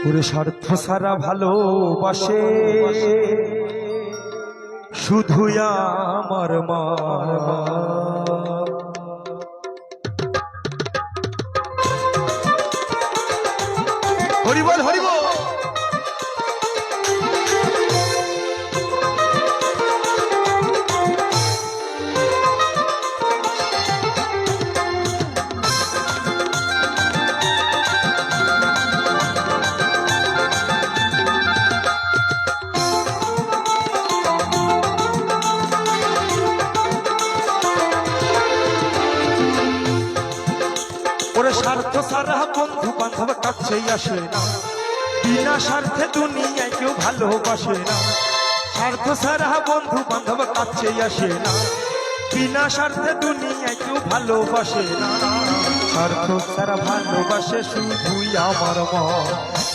ওরে স্বার্থ সারা ভালোবাসে শুধু আমার মা, হরিবল হরিবল। ওরে স্বার্থ সারা বন্ধু বান্ধব কাছেই আসে না, বিনা স্বার্থে দুনিয়ায় কেউ ভালোবাসে না। স্বার্থ সারা বন্ধু বান্ধব কাছেই আসে না, বিনা স্বার্থে দুনিয়ায় কেউ ভালোবাসে না। স্বার্থ সারা ভালোবাসে শুধুই আমার মন,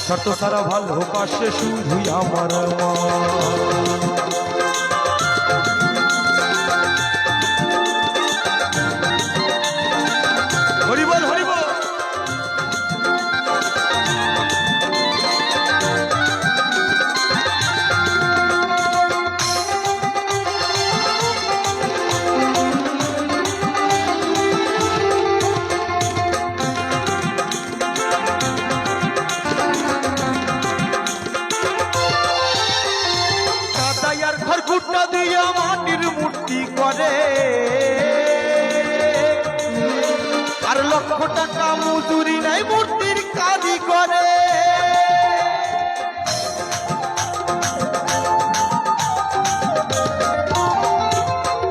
স্বার্থ সারা ভালোবাসে শুধুই আমার মন। হরিবল হরিবল। কাদাইয়ার ঘর গুট্টা দিয়া মাটির মূর্তি করে, আর লক্ষ টাকা মজুরি নাই মূর্তির কাজই করে।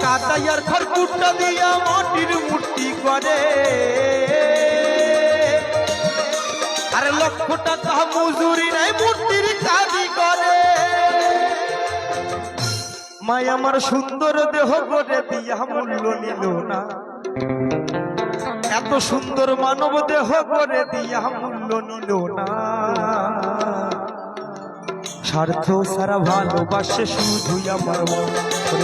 কাদাইয়ার ঘর গুট্টা দিয়া মাটির মূর্তি করে, আর লক্ষ টাকা মজুরি নাই মূর্তির কাজই করে। মাই আমার সুন্দর দেহ করে দিয়া মূল্য নিল না, এত সুন্দর মানব দেহ করে দিয়া মূল্য নিল না। স্বার্থ সারা ভালোবাসে শুধুই আমার মন,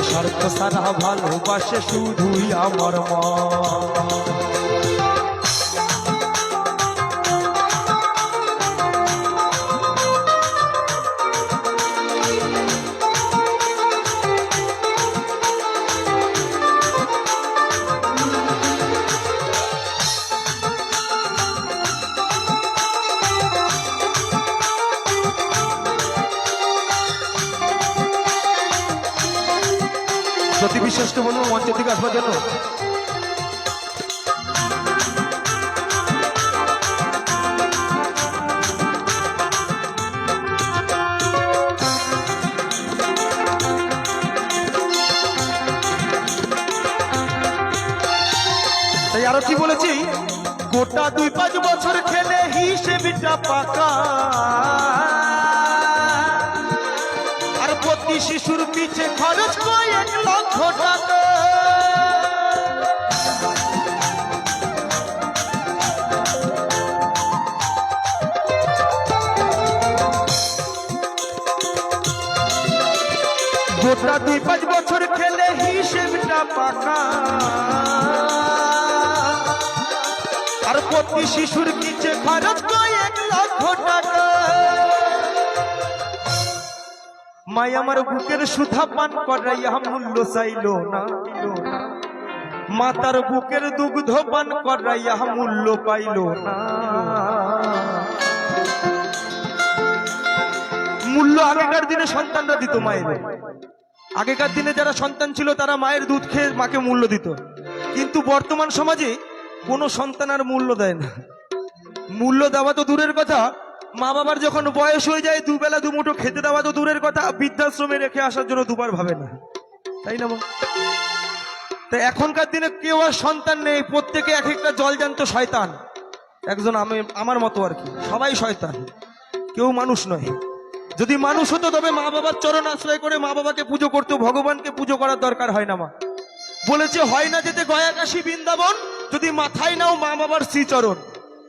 স্বার্থ সারা ভালোবাসে শুধুই আমার মন। জ্যোতি বিশ্বাসকে বলবো মঞ্চের দিকে আসবার জন্য। তাই আরো কি বলেছি, গোটা 2-5 বছর খেলে হিসেবটা পাকা, আর প্রতি শিশুর পিছে খরচ কয়েক লক্ষ টাকা। গোটা 2-5 বছর খেলে হিসেবটা পাকা, আর প্রতি শিশুর পিছে খরচ কয়েক লক্ষ টাকা। মাই আমার বুকের সুধা পান করাইয়া মূল্য চাইল না, মাতার বুকের দুগ্ধ পান করাইয়া মূল্য পাইল না। মূল্য আগেকার দিনে সন্তানরা দিত মায়ের, আগেকার দিনে যারা সন্তান ছিল তারা মায়ের দুধ খেয়ে মাকে মূল্য দিত, কিন্তু বর্তমান সমাজে কোনো সন্তান আর মূল্য দেয় না। মূল্য দেওয়া তো দূরের কথা, মা বাবার যখন বয়স হয়ে যায় দুবেলা দুমুঠো খেতে দেওয়া তো দূরের কথা, বৃদ্ধাশ্রমে রেখে আসার জন্য দুবার ভাবে না, তাই না? তাই এখনকার দিনে কেউ আর সন্তান নেই, প্রত্যেকে এক একটা জলজান্ত শয়তান। একজন আমার মতো আর কি, সবাই শয়তান, কেউ মানুষ নয়। যদি মানুষ হতো তবে মা বাবার চরণ আশ্রয় করে মা বাবাকে পুজো করতো, ভগবানকে পুজো করার দরকার হয় না। মা বলেছে হয় না যেতে গয়া কাশী বৃন্দাবন, যদি মাথায় নাও মা বাবার শ্রীচরণ।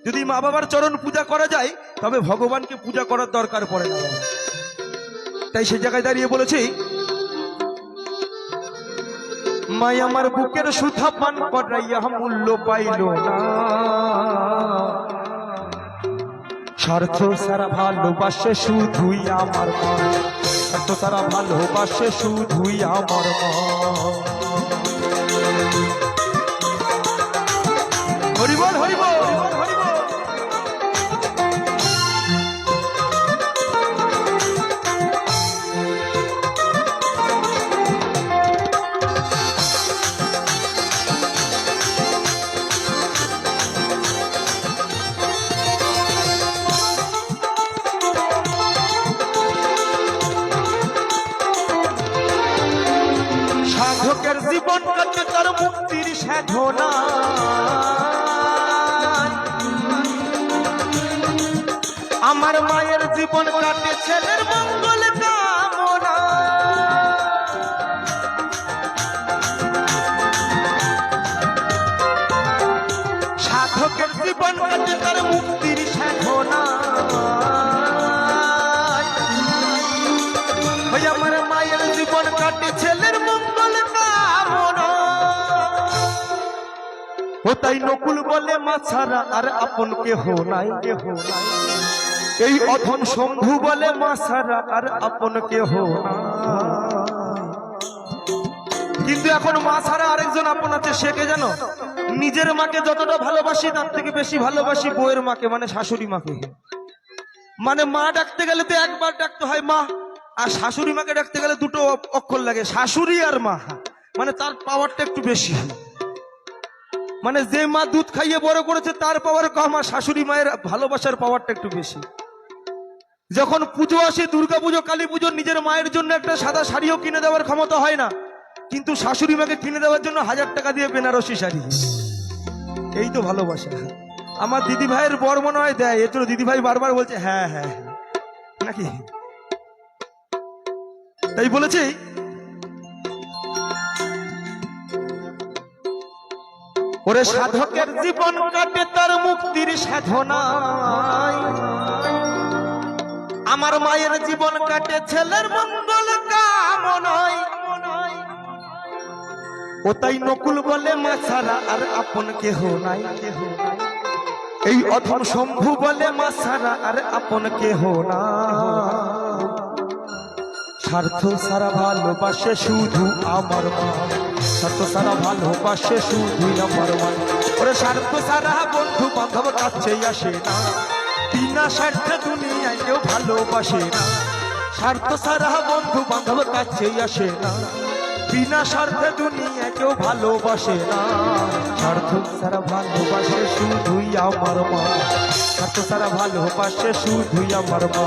যদি মা বাবার চরণ পূজা করা যায় তবে ভগবানকে পূজা করার দরকার পড়ে না। তাই সে জায়গায় দাঁড়িয়ে বলেছি, মাই আমার বুকের সুধা পান করাইয়া মূল্য পাইল না, স্বার্থ সারা ভালোবাসে শুধুই আমার মন, স্বার্থ সারা ভালোবাসে শুধুই আমার মন। হরিবল হরিবল হরিবল। সাধনা আমার মায়ের জীবন কাটে ছেলের মঙ্গল কামনা সাধকের জীবন কাটে তার মুক্তির সাধনা ওই আমার মায়ের জীবন কাটে ছেলের মঙ্গল কামনা ও তাই নকুল বলে মা ছাড়া আর আপন কেহ নাই কেহ নাই এই অধম শম্ভু বলে মা ছাড়া আর আপন কেহ নাই কিন্তু এখন মা ছাড়া আরেকজন আপন আছে সে কে জানো নিজের মাকে যতটা ভালোবাসি তার থেকে বেশি ভালোবাসি বউয়ের মাকে মানে শাশুড়ি মাকে মানে মা ডাকতে গেলে তো একবার ডাকতে হয় মা আর শাশুড়ি মাকে ডাকতে গেলে দুটো অক্ষর লাগে শাশুড়ি আর মা মানে তার পাওয়ারটা একটু বেশি মানে যে মা দুধ খাইয়ে বড় করেছে তার পাওয়ার কম আর শাশুড়ি মায়ের ভালোবাসার পাওয়ারটা একটু বেশি যখন পুজো আসে দুর্গা পুজো কালী পুজো নিজের মায়ের জন্য একটা সাদা শাড়িও কিনে দেওয়ার ক্ষমতা হয় না কিন্তু শাশুড়ি মাকে কিনে দেওয়ার জন্য 1000 টাকা দিয়ে বেনারসি শাড়ি এই তো ভালোবাসা আমার দিদি ভাইয়ের বর মনে হয় দেয় এত দিদি ভাই বারবার বলছে হ্যাঁ হ্যাঁ নাকি তাই বলেছি ওরে সাধকের জীবন কাটে তার মুক্তির সাধনায় আমার মায়ের জীবন কাটে ছেলের মঙ্গল কামনায় ও তাই নকুল বলে মা ছাড়া আর আপন কেহ নাই কেহ নাই এই অধম শম্ভু বলে মা ছাড়া আর আপন কেহ না স্বার্থ সারা ভালোবাসে শুধু আমার মা স্বার্থ সারা ভালোবাসে শুধু আমার মা ওরে স্বার্থ সারা বন্ধু বান্ধব কাছে আসে না বিনা স্বার্থে দুনিয়ায় কেউ ভালোবাসে না স্বার্থ সারা বন্ধু বান্ধব কাছে আসে না বিনা স্বার্থে দুনিয়ায় কেউ ভালোবাসে না স্বার্থ সারা ভালোবাসে শুধুই আমার মা স্বার্থ সারা ভালোবাসে শুধুই আমার মা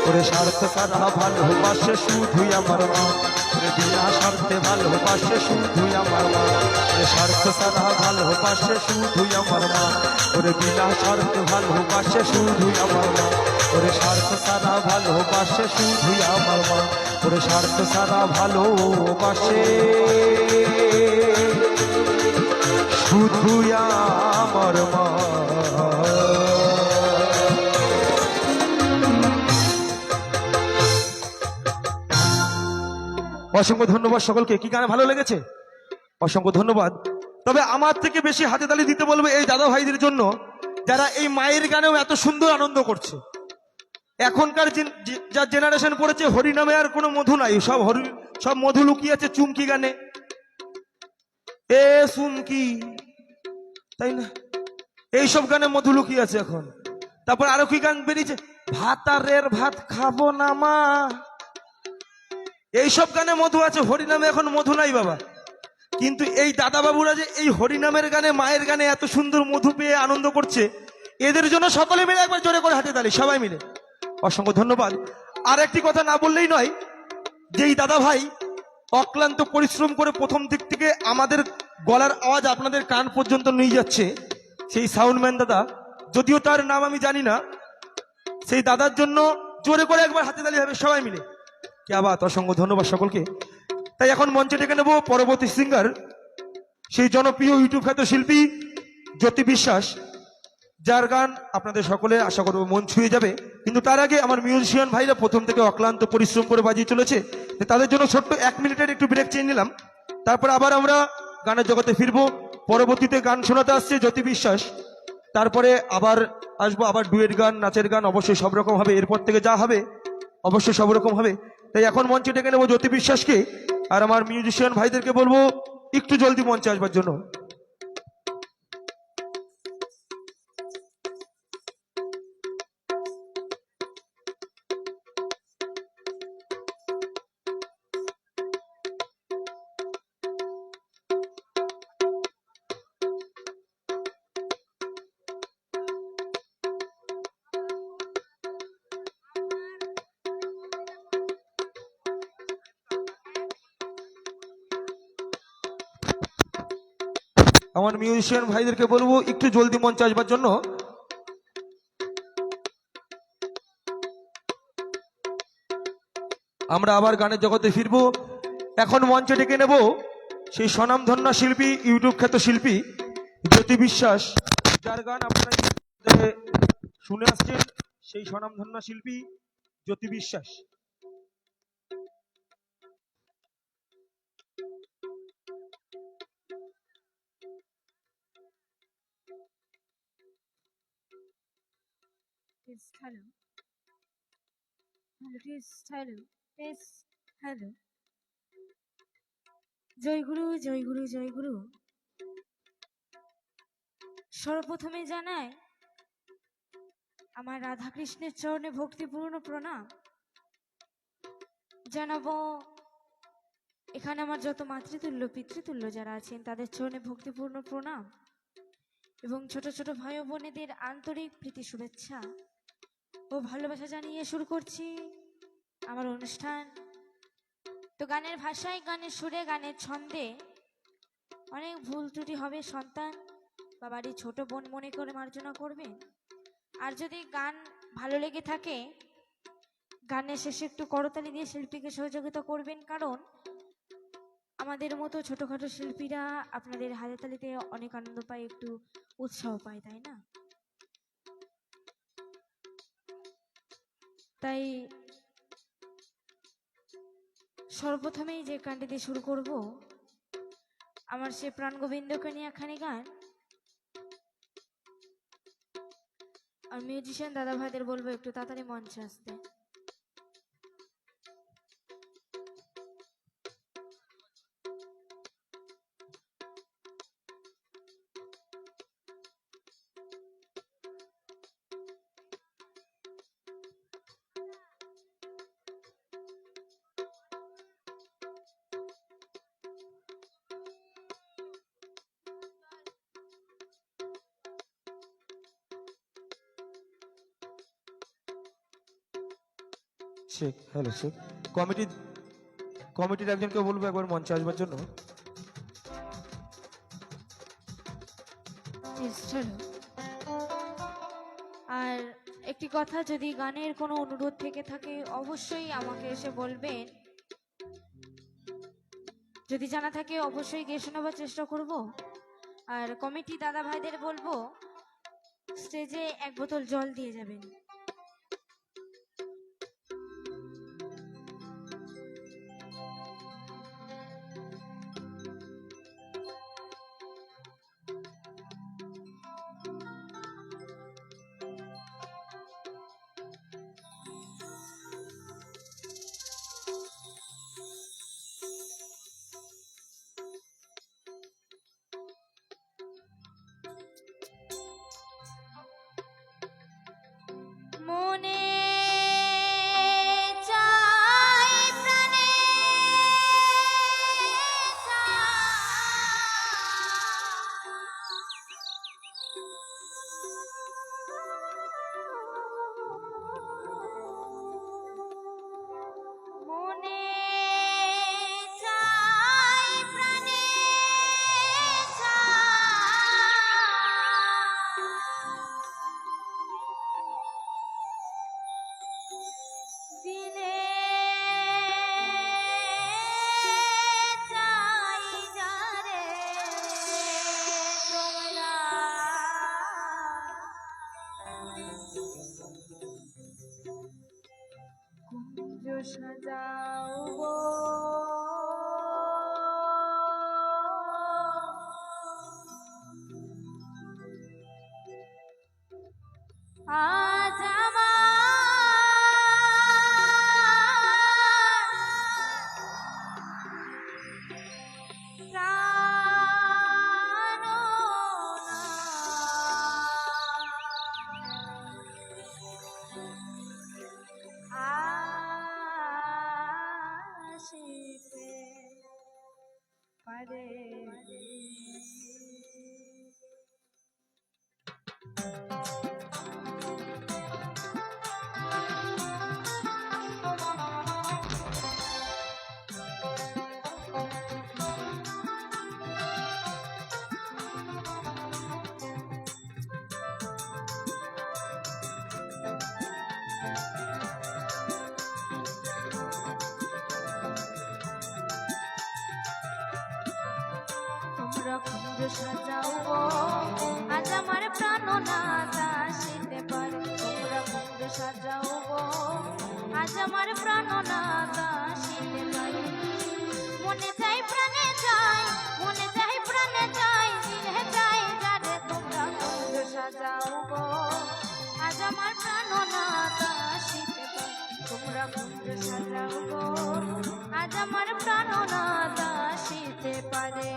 ওরে স্বার্থ সারা ভালোবাসে শুধুই আমার মা ওরে বিনা স্বার্থে ভালোবাসে শুধুই আমার মা ওরে স্বার্থ সারা ভালোবাসে শুধুই আমার মা ওরে বিনা স্বার্থে ভালোবাসে শুধুই আমার মা ওরে স্বার্থ সারা ভালোবাসে শুধুই আমার মা ওরে স্বার্থ সারা ভালোবাসে শুধুই আমার মা অসংখ্য ধন্যবাদ সকলকে কি গানে ভালো লেগেছে অসংখ্য ধন্যবাদ তবে আমার থেকে বেশি হাতে তালি দিতে বলবো এই দাদা ভাইদের জন্য যারা এই মায়ের গানেও এত সুন্দর আনন্দ করছে এখনকার যা জেনারেশন পড়েছে হরি নামে আর কোনো মধু নাই সব মধু লুকিয়ে আছে চুমকি গানে এ চুমকি তাই না এইসব গানে মধু লুকিয়ে আছে এখন তারপর আরো কি গান বেরিয়েছে ভাতারের ভাত খাবো না মা এইসব গানে মধু আছে হরিনামে এখন মধু নাই বাবা কিন্তু এই দাদা বাবুরা যে এই হরিনামের গানে মায়ের গানে এত সুন্দর মধু পেয়ে আনন্দ করছে এদের জন্য সকলে মিলে একবার জোরে করে হাতে তালি সবাই মিলে অসংখ্য ধন্যবাদ আর একটি কথা না বললেই নয় যে এই দাদা ভাই অক্লান্ত পরিশ্রম করে প্রথম দিক থেকে আমাদের গলার আওয়াজ আপনাদের কান পর্যন্ত নিয়ে যাচ্ছে সেই সাউন্ডম্যান দাদা যদিও তার নাম আমি জানি না সেই দাদার জন্য জোরে করে একবার হাতে তালি হবে সবাই মিলে কি আবার অসংখ্য ধন্যবাদ সকলকে তাই এখন মঞ্চে ডেকে নেব পরবর্তী সিঙ্গার সেই জনপ্রিয় ইউটিউব খ্যাত শিল্পী জ্যোতি বিশ্বাস যার গান আপনাদের সকলে আশা করব মন ছুঁয়ে যাবে কিন্তু তার আগে আমার মিউজিশিয়ান ভাইরা প্রথম থেকে অক্লান্ত পরিশ্রম করে বাজিয়ে চলেছে তাদের জন্য ছোট্ট 1 মিনিটের একটু ব্রেক চেয়ে নিলাম তারপর আবার আমরা গানের জগতে ফিরবো পরবর্তীতে গান শোনাতে আসছে জ্যোতি বিশ্বাস তারপরে আবার আসবো আবার ডুয়েট গান নাচের গান অবশ্যই সব রকম হবে এরপর থেকে যা হবে অবশ্যই সব রকম হবে তাই এখন মঞ্চে ডেকে নেবো জ্যোতি বিশ্বাসকে আর আমার মিউজিশিয়ান ভাইদেরকে বলবো একটু জলদি মঞ্চে আসবার জন্য আমার মিউজিশিয়ান ভাইদেরকে বলবো একটু জলদি মঞ্চে আসবার জন্য। আমরা আবার গানের জগতে ফিরবো। এখন মঞ্চে ডেকে নেব সেই স্বনামধন্য শিল্পী, ইউটিউব খ্যাত শিল্পী জ্যোতি বিশ্বাস, যার গান আপনারা শুনে আসছেন। সেই স্বনামধন্য শিল্পী জ্যোতি বিশ্বাস। Hello. Hello. Yes. Hello. জয় গুরু, জয় গুরু, জয় গুরু। সর্বপ্রথমে জানাই আমার রাধা কৃষ্ণের চরণে ভক্তিপূর্ণ প্রণাম জানাবো। এখানে আমার যত মাতৃতুল্য পিতৃতুল্য যারা আছেন তাদের চরণে ভক্তিপূর্ণ প্রণাম এবং ছোট ছোট ভাই ও বোনেদের আন্তরিক প্রীতি শুভেচ্ছা ও ভালোবাসা জানিয়ে শুরু করছি আমার অনুষ্ঠান। তো গানের ভাষায়, গানের সুরে, গানের ছন্দে অনেক ভুল ত্রুটি হবে, সন্তান বা বাড়ির ছোট বোন মনে করে মার্জনা করবেন। আর যদি গান ভালো লেগে থাকে, গানের শেষে একটু করতালি দিয়ে শিল্পীকে সহযোগিতা করবেন, কারণ আমাদের মতো ছোটখাটো শিল্পীরা আপনাদের হাততালিতে অনেক আনন্দ পায়, একটু উৎসাহ পায়, তাই না? তাই সর্বপ্রথমেই যে গানটি দিয়ে শুরু করব, আমার সে প্রাণ গোবিন্দকে নিয়ে একখানি গান। আর মিউজিশিয়ান দাদা ভাইদের বলবো একটু তাড়াতাড়ি মঞ্চে আসতে। শেখ, হ্যালো শেখ। কমিটির একজনকে বলবো একবার মঞ্চে আসবার জন্য। আর একটি কথা, যদি গানের কোনো অনুরোধ থেকে থাকে অবশ্যই আমাকে এসে বলবেন, যদি জানা থাকে অবশ্যই গিয়ে শোনাবার চেষ্টা করব। আর কমিটি দাদা ভাইদের বলবো স্টেজে এক বোতল জল দিয়ে যাবেন। মনে সাজাও গো আজ পারে সাজাও গো আজ আমার প্রাণনাথ আসিতে পারে তোমরা কুঞ্জ সাজাও গো আজ আমার প্রাণনাথ আসিতে পারে মনে চাই প্রাণে চাই মনে চাই প্রাণে চাই দিলে চাই যারে তোমরা কুঞ্জ সাজাও গো আজ আমার প্রাণনাথ আসিতে পারে তোমরা কুঞ্জ সাজাও গো আজ আমার প্রাণনাথ আসিতে পারে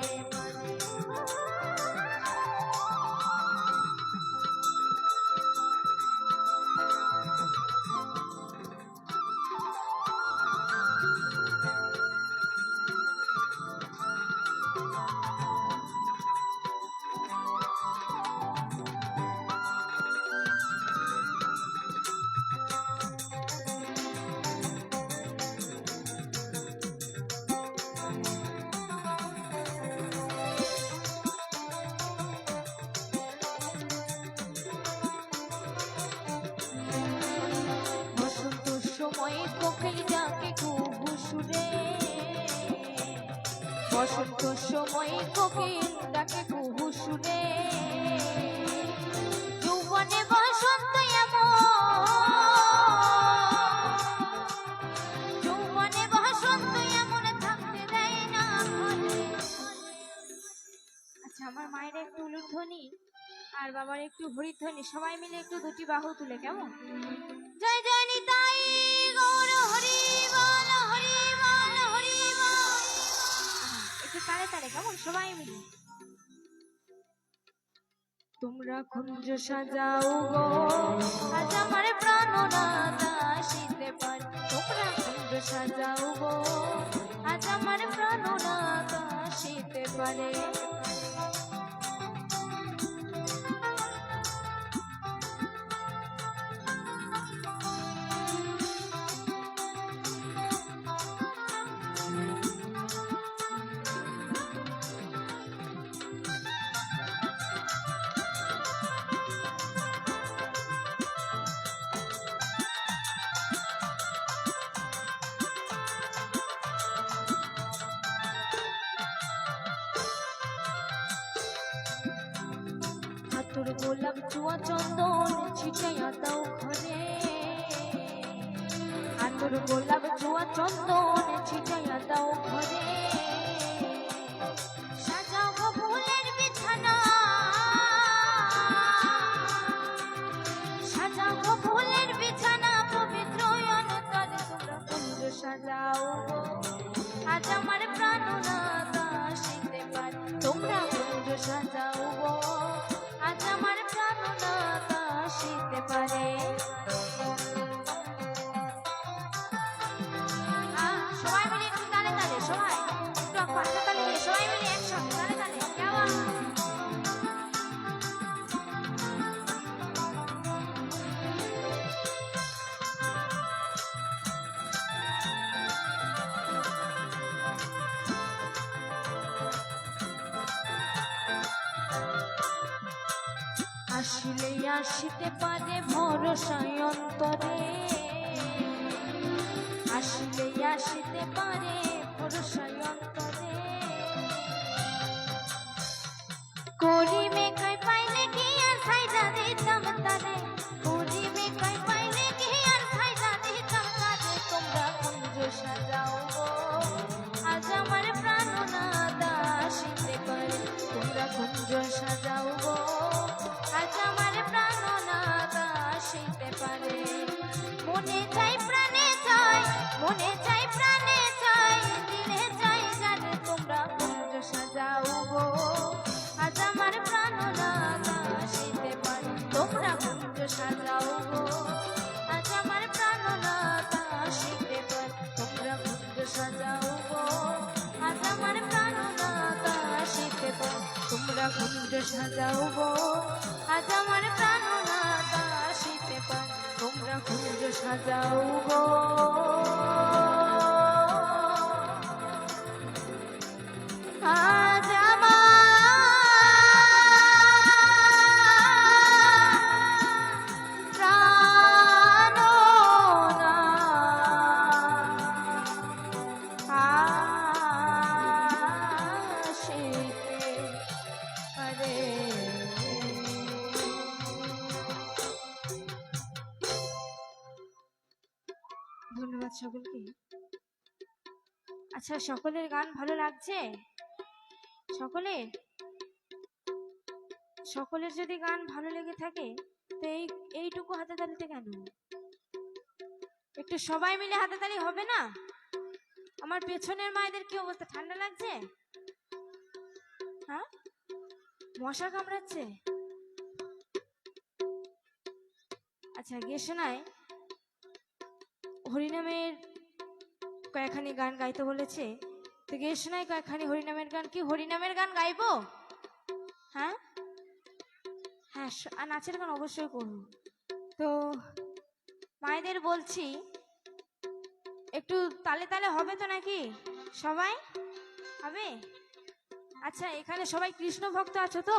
সময় কোকিল ডাকে কুহু সুরে বসন্ত সময় কোকিল ডাকে কুহু সুরে যৌবনে বসন্ত যৌবনে বসন্ত এমন থাকতে দেয় না আচ্ছা আমার মায়ের একটু উলুধ্বনি আর বাবার একটু হরিধ্বনি সবাই মিলে একটু দুটি বাহু তুলে কেমন জয় জয় নিতাই গৌর হরি বল হরি বল হরি বল একটু তালে তালে কেমন সবাই মিলে তোমরা কুঞ্জ সাজাও গো আজ আমার প্রাণনাথ আসিতে পারে তোমরা কুঞ্জ সাজাও গো আজ আমার প্রাণনাথ আসিতে পারে তোর গোলাপ চুয়া চন্দন ছিটাইয়া দাও ঘরে আর তোর গোলাপ চুয়া চন্দন ছিটাইয়া দাও ঘরে সাজাও গো ফুলের বিছানা সাজাও গো ফুলের বিছানা পবিত্র অন্তরে তোমরা কুঞ্জ সাজাও গো আজ আমার প্রাণনাথ আসিতে পারে তোমরা কুঞ্জ সাজাও গো আজ আমার প্রাণনাথ আসিতে পারে সবাই মিলে একটু তালে তালে সবাই একটু পাশে তালে দিয়ে সবাই মিলে একসঙ্গে তালে তালে কেমন আসিলে আসিতে পারে ভরসায় অন্তরে আসিলে আসিতে পারে ভরসায় অন্তরে করিমে কই পাইলে কি আর ফায়দা দিতাম তারে করিমে কই পাইলে কি আর ফায়দা দিতাম তারে তোমরা কুঞ্জ সাজাও গো আজ আমার প্রাণনাথ আসিতে পারে তোমরা কুঞ্জ সাজাও গো আজ আমার প্রাণনাথ আসিতে পারে মনে চাই প্রাণে চাই মনে চাই প্রাণে চাই দিলে চাই জানে তোমরা কুঞ্জ সাজাও গো আজ আমার প্রাণনাথ আসিতে পারে তোমরা কুঞ্জ সাজাও গো আজ আমার প্রাণনাথ আসিতে পারে তোমরা কুঞ্জ সাজাও গো আজ আমার প্রাণনাথ আসিতে পারে তোমরা কুঞ্জ সাজাও গো আজ আমার প্রাণনাথ আসিতে পারে তোমরা কুঞ্জ সাজাও গো আজ ধন্যবাদ সকলকে। আচ্ছা, সকলের গান ভালো লাগছে? সকলের সকলের যদি গান ভালো লেগে থাকে তো এইটুকু হাতে তালিতে কেন? একটু সবাই মিলে হাতে তালি হবে না? আমার পেছনের মায়েদের কি অবস্থা? ঠান্ডা লাগছে? হ্যাঁ, মশা কামড়াচ্ছে? আচ্ছা, গিয়ে শোনায় হরিনামের কয়েকখানি গান গাইতে বলেছে, তো গিয়ে শোনায় কয়েকখানি হরিনামের গান। কি হরিনামের গান গাইবো? হ্যাঁ হ্যাঁ, আর নাচের গান অবশ্যই করবো। তো মায়েদের বলছি একটু তালে তালে হবে তো নাকি? সবাই হবে? আচ্ছা, এখানে সবাই কৃষ্ণ ভক্ত আছো তো?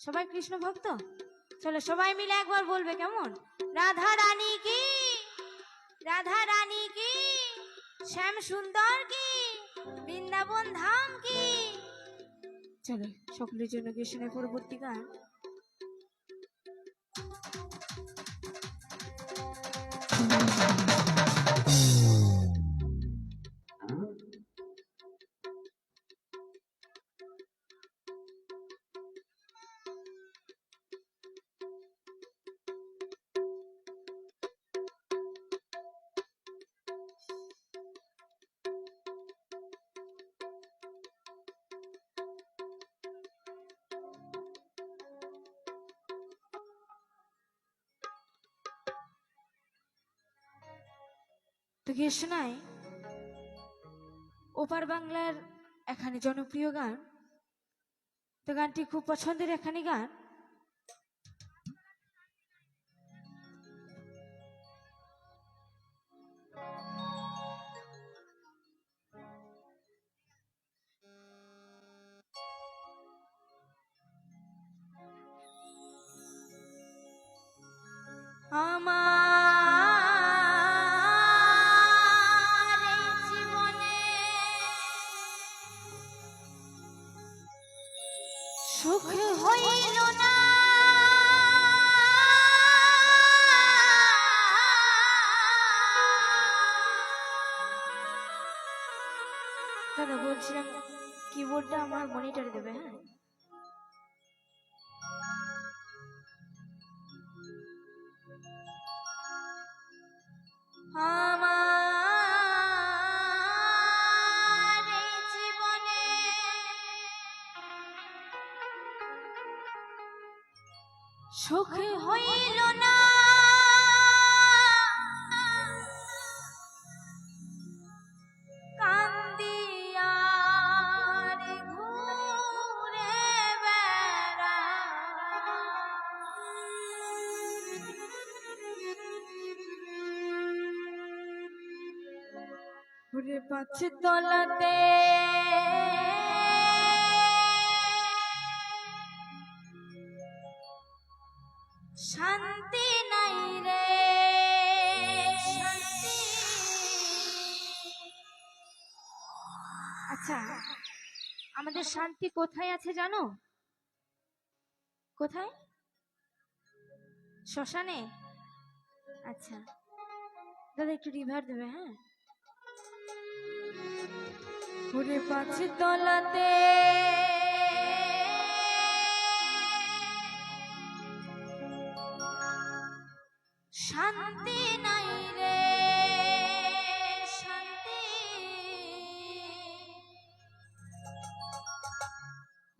সবাই কৃষ্ণ ভক্ত? চলো সবাই মিলে একবার বলবে, কেমন? রাধা রানী কি, রাধা রানী কি, শ্যাম সুন্দর কি, বৃন্দাবন ধাম কি। চলো সকলের জন্য কৃষ্ণের পরবর্তী গান। তো গিয়ে শোনায় ওপার বাংলার এখানে জনপ্রিয় গান। তো গানটি খুব পছন্দের এখানে গান। আমার এই জীবনে সুখ হইল না, দাদা বলছিলাম কিবোর্ডটা আমার মনিটরে দেবে। হ্যাঁ, আমার এই জীবনে সুখ হইল না, কান্দিয়ার ঘুরে বেড়া, ঘুরে পাচ্ছে তলাতে শান্তি নাই রে, শান্তি। আচ্ছা, আমাদের শান্তি কোথায় আছে জানো? কোথায়? শ্মশানে? আচ্ছা দাদা একটু রিভার দেবে। হ্যাঁ, ঘুরে পাচ্ছে তলাতে শান্তি নাই রে, শান্তি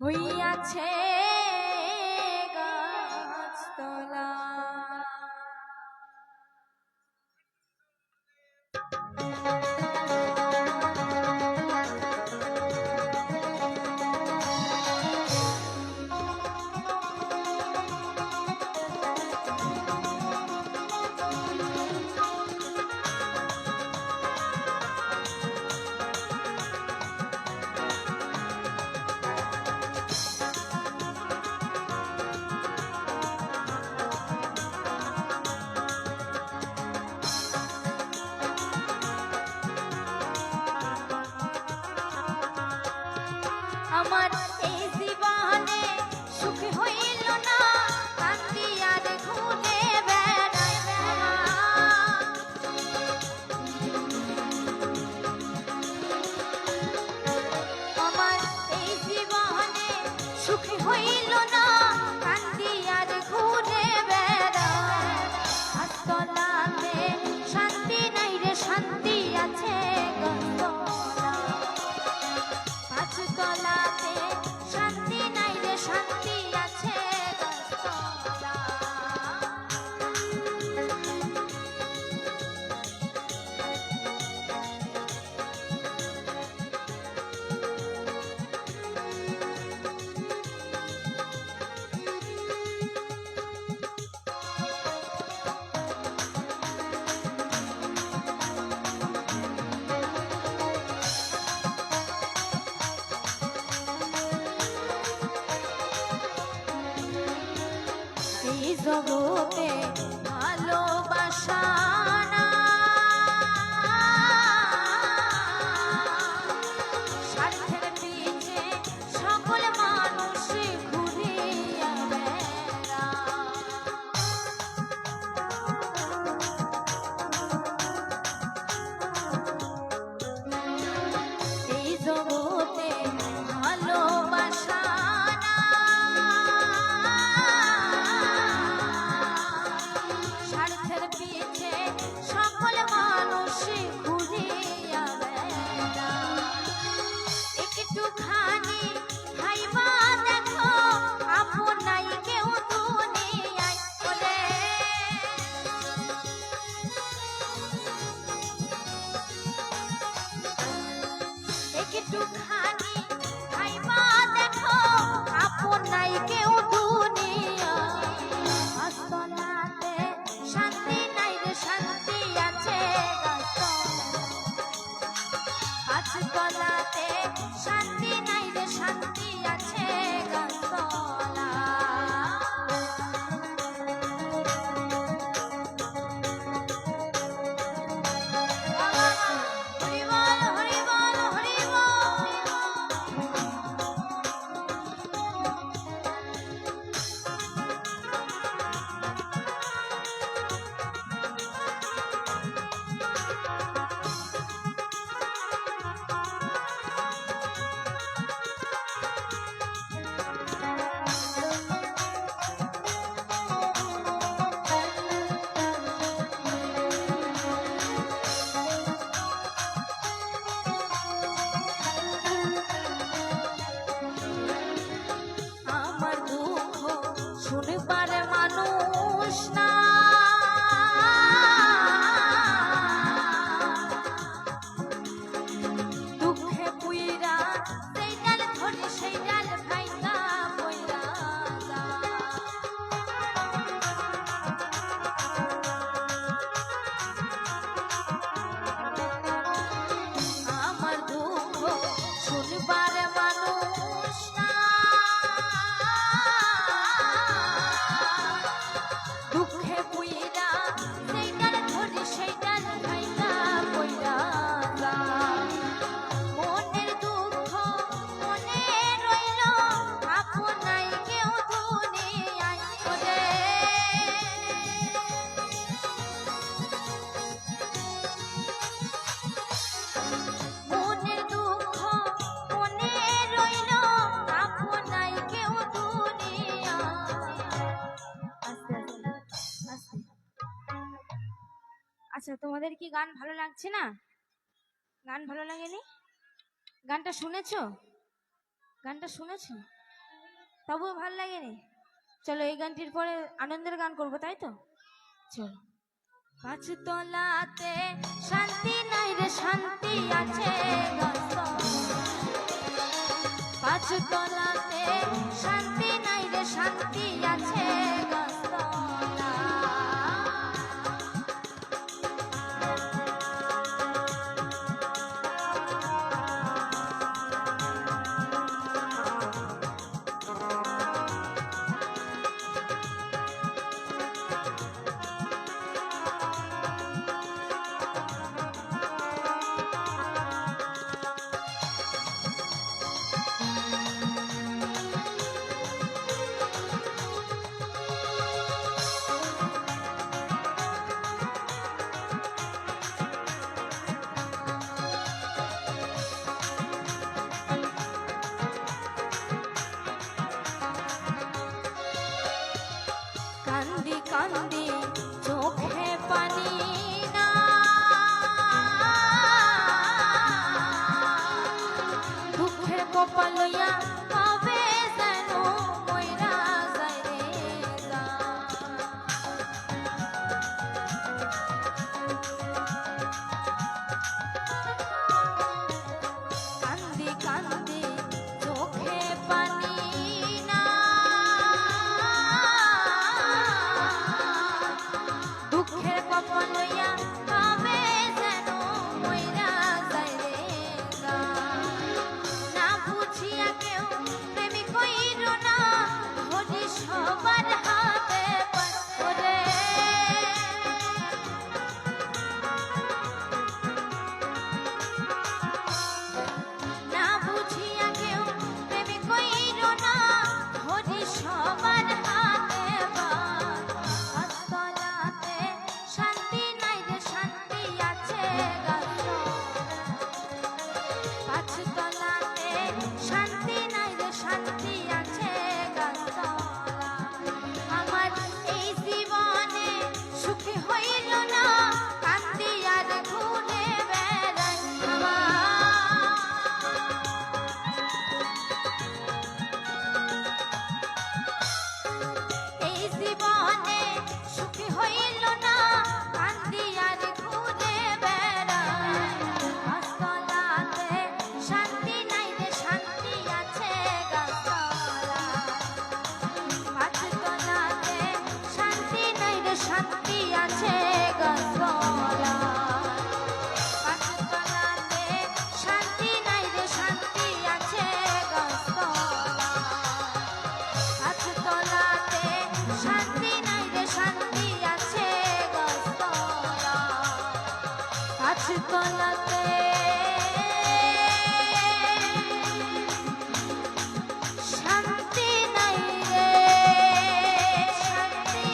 হইয়াছে গাছতলা। আমার এই জীবনে সুখ হইল না, কান্দিয়ার ঘুরে বেড়াই। জগতে ভালোবাসা না, স্বার্থের পিছে সকল মানুষ ঘুরিয়া বেড়ায়। এই জগতে ভালোবাসা না, স্বার্থের পিছে সকল মানুষ ঘুরিয়া বেড়ায়। একটুখানি ভাইবা দেখো আপন নাই কেউ দুনিয়ায় বলে, একটুখানি ভাইবা দেখো আপন নাই কেউ দুনিয়ায়। গাছতলাতে শান্তি নাই রে শান্তি আছে গাছতলাতে, শান্তি নাই রে শান্তি আছে গাছতলা। হরি বল হরি বল হরি বল। আমার দুঃখ শুনবার মানুষ না, দুঃখে পুইরা সেই ডাল ধরে সেই ডাল ভাইঙ্গা বইরা যায়। আমার দুঃখ শুনবার মানুষ না, দুঃখে পুইরা সেই ডাল ধরে সেই ডাল ভাইঙ্গা বইরা যায়। মনের দুঃখ মনে রইল আপন নাই কেউ দুনিয়ায় বলে, মনের দুঃখ মনে রইল আপন নাই কেউ দুনিয়ায়। আস্তে আস্তে আস্তে। আচ্ছা, তোমাদের কি গান ভালো লাগছে না? গান ভালো লাগেনি? গানটা শুনেছো? গানটা শুনেছো? তবুও ভালো লাগেনি? চলো এই গানটির পরে আনন্দের গান করবো, তাই তো? চলো। গাছতলাতে শান্তি নাই রে শান্তি আছে গাছতলাতে, শান্তি নাই রে শান্তি আছে গাছতলা। কান্দি কান্দি চোখে পানি না, দুঃখের কপাল লইয়া কবে যেন মইরা যায় রে যায়। কান্দি কান্দি চোখে পানি না, দুঃখের কপাল লইয়া কবে যেন মইরা যায় রে যায়। না বুঝিয়া কেউ শান্তি আছে গাছতলা। গাছতলাতে শান্তি নাই রে, শান্তি আছে গাছতলা। গাছতলাতে শান্তি নাই রে, শান্তি আছে গাছতলা। গাছতলাতে শান্তি নাই রে, শান্তি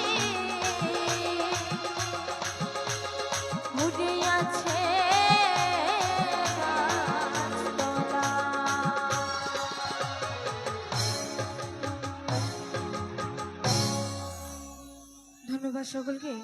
ঘুরে আছে গাছতলা। ধন্যবাদ সকলকে।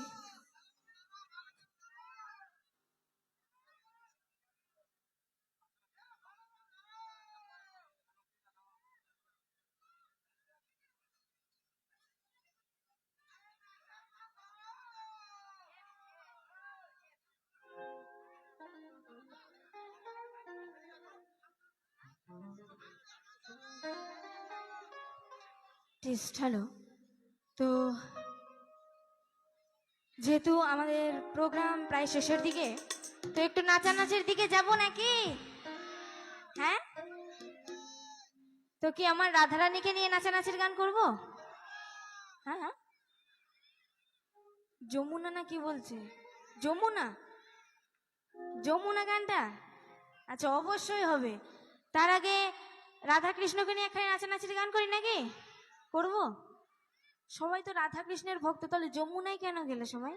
Test hello. তো যেহেতু আমাদের প্রোগ্রাম প্রায় শেষের দিকে, তো একটু নাচানাচির দিকে যাব নাকি? হ্যাঁ, তো কি আমার রাধারানীকে নিয়ে নাচানাচির গান করব? হ্যাঁ হ্যাঁ, যমুনা না কি বলছে? যমুনা, যমুনা গানটা আচ্ছা অবশ্যই হবে। তার আগে রাধা কৃষ্ণকে নিয়ে এখানে নাচানাচির গান করি নাকি? করব? সবাই তো রাধা কৃষ্ণের ভক্ত, তাহলে যমুনায় কেন গেলে সবাই?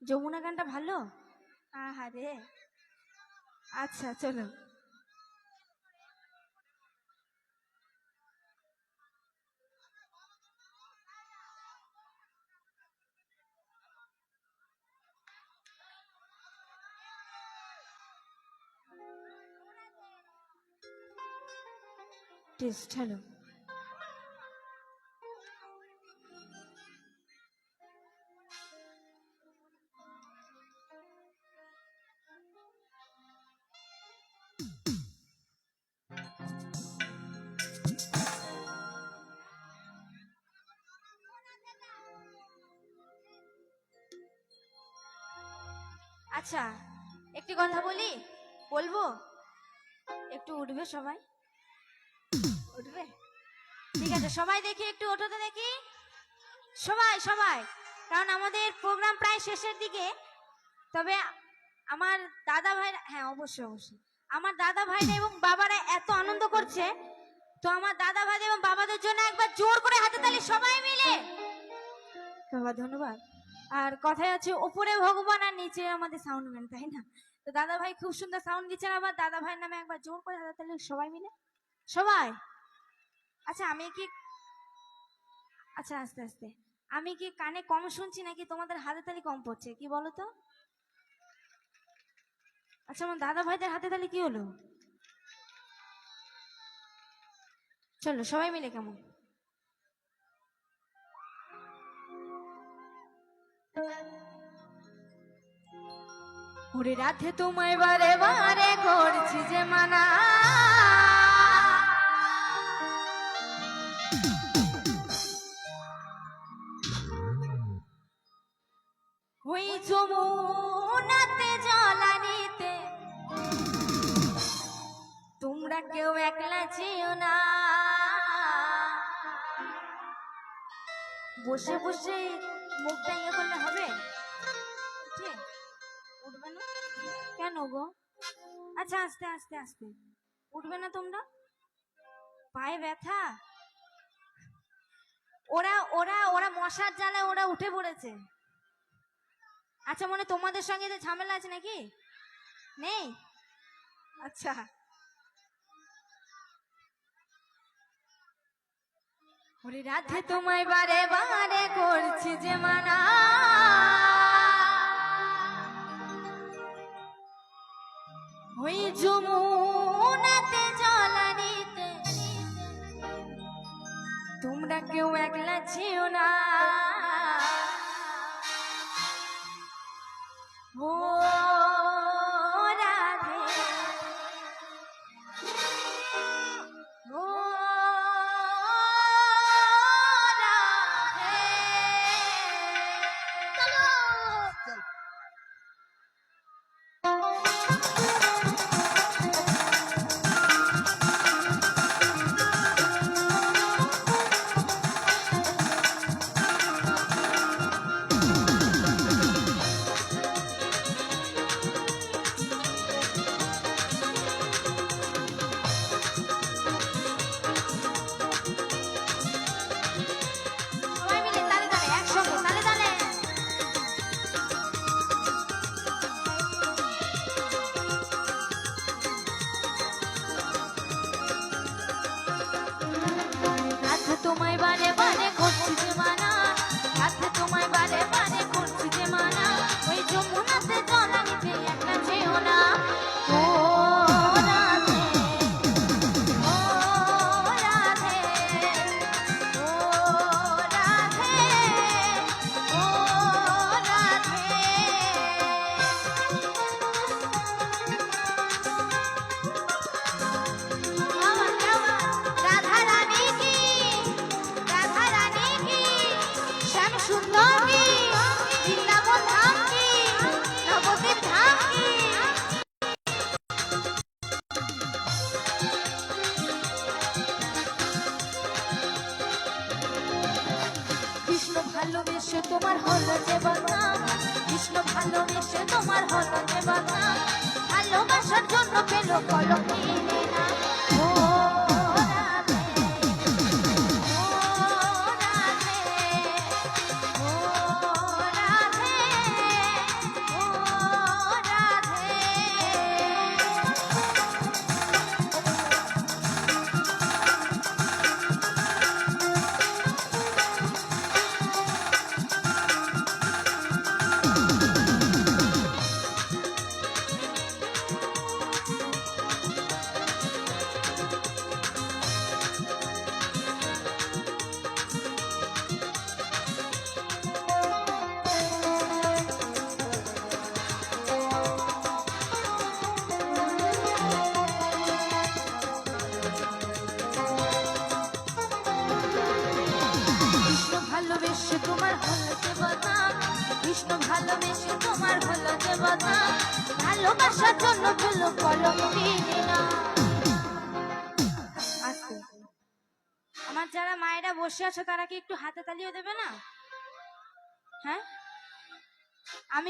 যমুনা গানটা ভালো। আহারে, আচ্ছা চলো। Test hello. আচ্ছা একটি কথা বলি, বলবো? একটু উঠবে সবাই, উঠবে? ঠিক আছে, সবাই দেখি একটু ওঠোতে দেখি, সবাই সবাই, কারণ আমাদের প্রোগ্রাম প্রায় শেষের দিকে। তবে আমার দাদা ভাই, হ্যাঁ অবশ্যই অবশ্যই, আমার দাদা ভাইরা এবং বাবারা এত আনন্দ করছে, তো আমার দাদা ভাই এবং বাবাদের জন্য একবার জোর করে হাতে তালি সবাই মিলে। বাবা ধন্যবাদ। আর কথায় আছে উপরে ভগবান আর নিচে আমাদের সাউন্ডম্যান, তাই না? তো দাদা ভাই খুব সুন্দর সাউন্ড দিচ্ছেন, আবার দাদা ভাইয়ের নামে একবার জোর করে হাতে তালি সবাই মিলে, সবাই। আচ্ছা আমি কি, আচ্ছা আস্তে আস্তে, আমি কি কানে কম শুনছি নাকি তোমাদের হাতে তালি কম পড়ছে, কি বলো তো? আচ্ছা আমার দাদা ভাইদের হাতে তালি কি হলো? চলো সবাই মিলে কেমন? ওরে রাধে তোমায় বারে বারে করছি যে মানা, ওই যমুনাতে জলানিতে তোমরা কেউ একলা যেও না। বসে বসে মুখটা ইয়ে করলে হবে? উঠবে না কেন গো? আচ্ছা আস্তে আস্তে আস্তে, উঠবে না তোমরা? পায়ে ব্যথা? ওরা ওরা ওরা মশার জ্বালায় ওরা উঠে পড়েছে। আচ্ছা মনে তোমাদের সঙ্গে যে ঝামেলা আছে নাকি? নেই? আচ্ছা ওরে রাধে তোমায় বারে বারে করছি যে মানা, ওই যমুনাতে জলানিতে তোমরা কেউ একলা যেও না। ও রাধে, ও রাধে, শ্যাম সুন্দর কি বৃন্দাবন ধাম কি নবদ্বীপ ধাম কি কৃষ্ণ ভালোবেসে তোমার হলো যে বদনাম কৃষ্ণ ভালোবেসে তোমার হলো যে বদনাম ভালোবাসার জন্য পেল কলঙ্কিনী নাম ও রাধে ও রাধে ও রাধে ও রাধে ভালোবেসে তোমার হলো যে বদনাম কৃষ্ণ ভালোবেসে তোমার হলো যে বদনাম ভালোবাসার জন্য পেল কলঙ্কিনী নাম আস্তে আমার যারা মায়েরা বসে আছো তারা কি একটু হাতে তালিও দেবে না হ্যাঁ আমি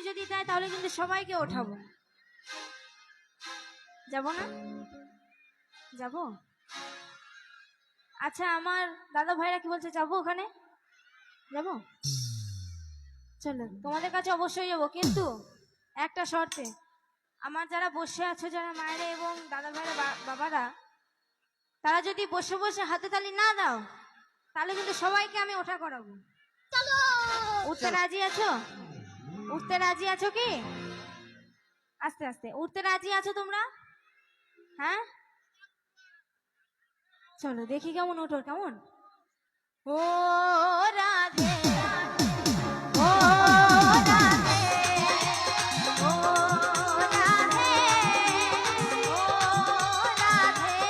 যদি যাই তাহলে কিন্তু সবাইকে ওঠাবো যাব না যাব আচ্ছা আমার দাদা ভাইরা কি বলছে যাবো ওখানে যাবো চলো তোমাদের কাছে অবশ্যই যাবো কিন্তু একটা শর্তে আমার যারা বসে আছো যারা মায়েরা এবং দাদা ভাইরা বাবারা তারা যদি বসে বসে হাতে তালি না দাও তাহলে কিন্তু সবাইকে আমি ওঠা করাবো চলো উঠতে রাজি আছো উঠতে রাজি আছো কি আস্তে আস্তে উঠতে রাজি আছো তোমরা হ্যাঁ চলো দেখি কেমন ওঠো কেমন ও রাধে ও রাধে ও রাধে ও রাধে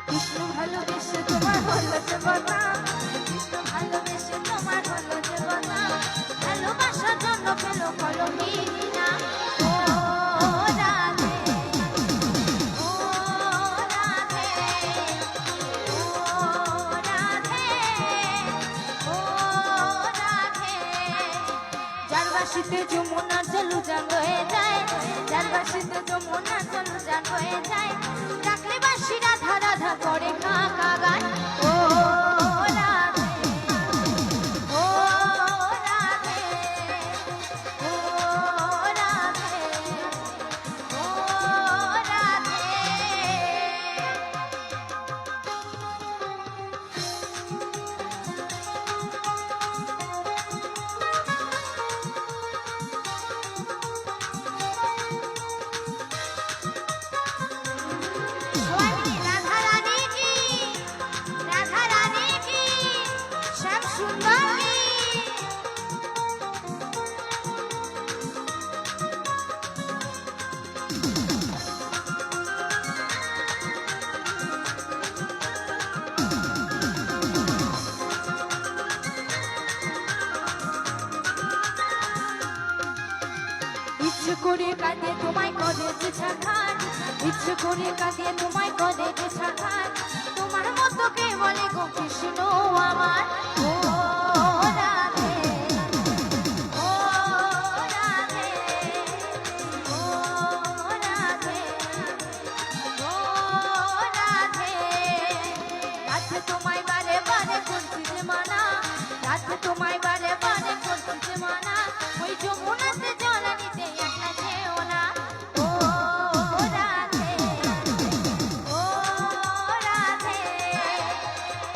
কৃষ্ণ ভালোবেসে তোমার হলো যে বদনাম কৃষ্ণ ভালোবেসে তোমার হলো যে বদনাম ভালোবাসার জন্য পেল কলঙ্কিনী নাম ও রাধে ও রাধে ও রাধে ও রাধে যার বাসিতে যমুনার জল উজান হয়ে যায় যার বাসিতে যমুনার জল উজান হয়ে যায় ডাকলে বাসি রাধা রাধা করে কাকা গান ও রাধে ও রাধে ও রাধে ও রাধে রাধা রানী কি শ্যাম সুন্দর কি ইচ্ছে করে কাঁদে তোমায় করে যে ছাড় ইচ্ছে করে কাঁদে তোমায় করে যে ছাড় তোমার মতো কে বলে গো কৃষ্ণ আমার ও রাধে ও রাধে ও রাধে ও রাধে রাধে তোমায় বারে বারে করছি যে মানা রাধে তোমায় বারে বারে করছি যে মানা ওই যমুনাতে জল নিতে একটা যেও না ও রাধে ও রাধে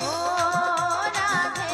ও রাধে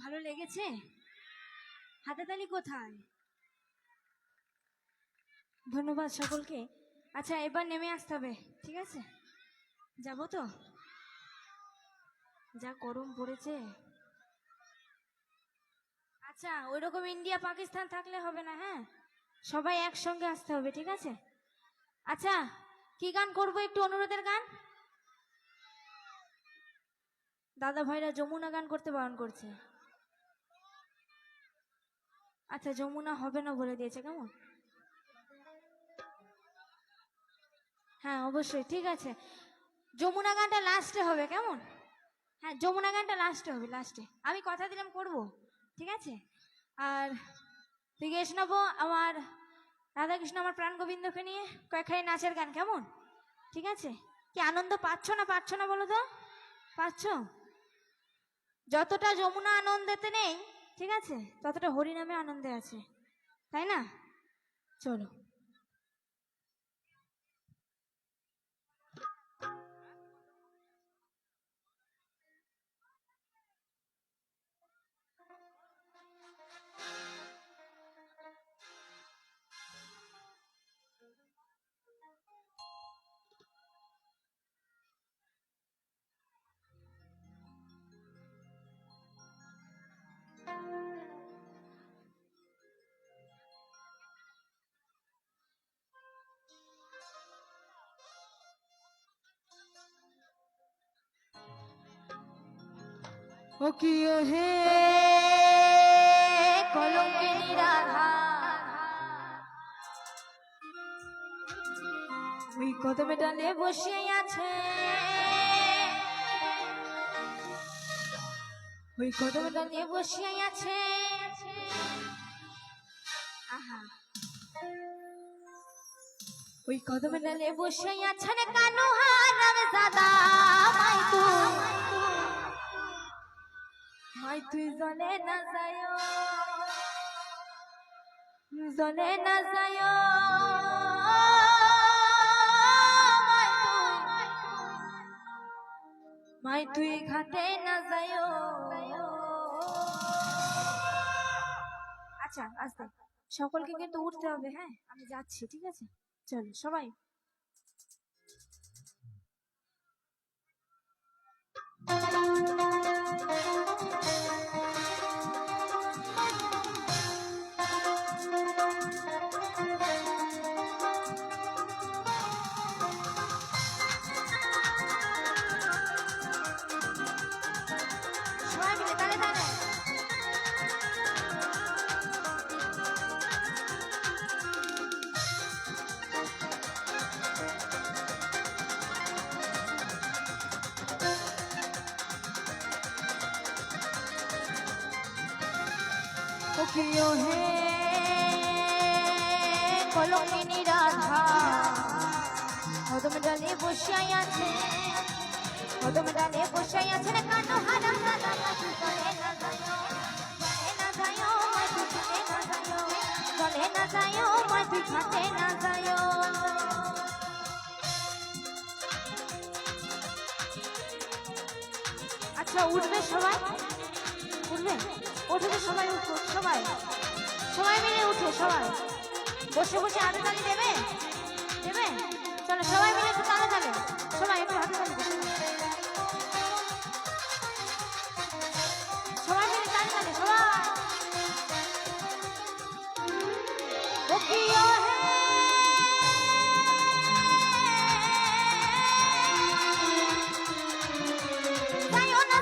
ভালো লেগেছে? হাতে তালি কোথায়? ধন্যবাদ সকলকে। আচ্ছা, এবার নেমে আসতে হবে, ঠিক আছে? যাবো তো? যা গরম পড়েছে। আচ্ছা, ওইরকম ইন্ডিয়া পাকিস্তান থাকলে হবে না, হ্যাঁ? সবাই একসঙ্গে আসতে হবে, ঠিক আছে? আচ্ছা, কি গান করবো? একটু অনুরোধের গান। দাদা ভাইরা যমুনা গান করতে বারণ করছে। আচ্ছা, যমুনা হবে না বলে দিয়েছে, কেমন? হ্যাঁ, অবশ্যই, ঠিক আছে। যমুনা গানটা লাস্টে হবে, কেমন? হ্যাঁ, যমুনা গানটা লাস্টে হবে, লাস্টে। আমি কথা দিলাম করব, ঠিক আছে? আর তুই গেছ নেবো আমার রাধাকৃষ্ণ আমার প্রাণ গোবিন্দকে নিয়ে কয়েকখানি নাচের গান, কেমন? ঠিক আছে? কি আনন্দ পাচ্ছ না বলো তো? পাচ্ছ? যতটা যমুনা আনন্দেতে নেই, ঠিক আছে, ততটা হরিনামে আনন্দে আছে, তাই না? চলো। ও কি হে কলঙ্কিনী রাধা, ওই কদমে ডালে বসে আছে, ওই কদমে ডালে বসে আছে। আহা, ওই কদমে ডালে বসে আছেন কানু হারাম দাদা। মাই তুই জলে না যায়, জলে না যায়, মাই তুই ঘাটে না যায়। আচ্ছা, আস্তে, সকলকে কিন্তু উঠতে হবে, হ্যাঁ? আমি যাচ্ছি, ঠিক আছে? চলো সবাই। সবাই মিলে তালে তালে। ও প্রিয় হে কলঙ্কিনী রাধা, কদম ডালে বসাই আছে, কদম ডালে বসাই আছে রে কানু হারাম দাদা। চলে না যায়, চলে না যায়, চলে না যায়, মাই তুই ঘাটে না যায়। আচ্ছা, উঠবে সবাই? উঠবে? উঠবে সবাই, উঠো সবাই, সবাই মিলে উঠে। সবাই বসে বসে হাতে তালি দেবে, দেবে? চলো সবাই মিলে একটু তালে তালে, সবাই একটু হাতে তালি দেবে, সবাই মিলে তালে তালে, সবাই। ও প্রিয় হে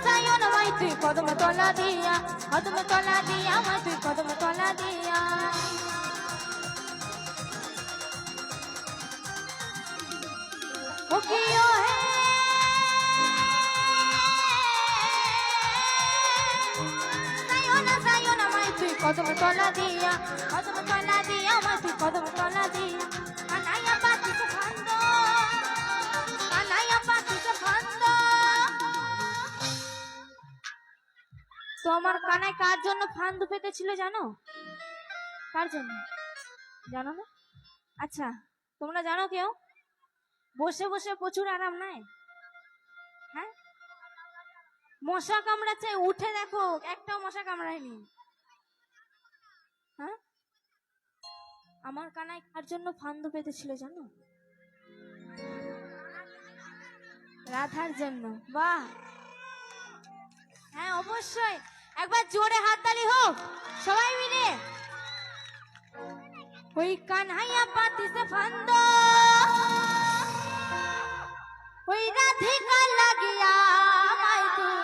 যায় না মাই তুই কদম তলা দিয়া, কদম তলা দিয়া, মাই তুই কদম তলা দিয়া। কদম তলা দিয়া আমায় তুই কদম তলা দিয়া কানাইয়া পাতিস ফান্দ কানাইয়া পাতিস ফান্দ। তো আমার কানাই কার জন্য ফান্দ পেতেছিল জানো? কার জন্য জানো না? আচ্ছা তোমরা জানো কেউ? বসে বসে প্রচুর আরাম নাই? হ্যাঁ, মশা কামড়াচ্ছে, উঠে দেখো একটাও মশা কামড়ায়নি। হ্যাঁ, আমার কানাই কার জন্য ফান্দ পেতেছিল জানো? রাধার জন্য। বাহ, হ্যাঁ অবশ্যই, একবার জোরে হাততালি হোক সবাই মিলে। ওই কানহাইয়া পাতিছে ফান্দ ওই রাধিকা লাগিয়া আমায় তুই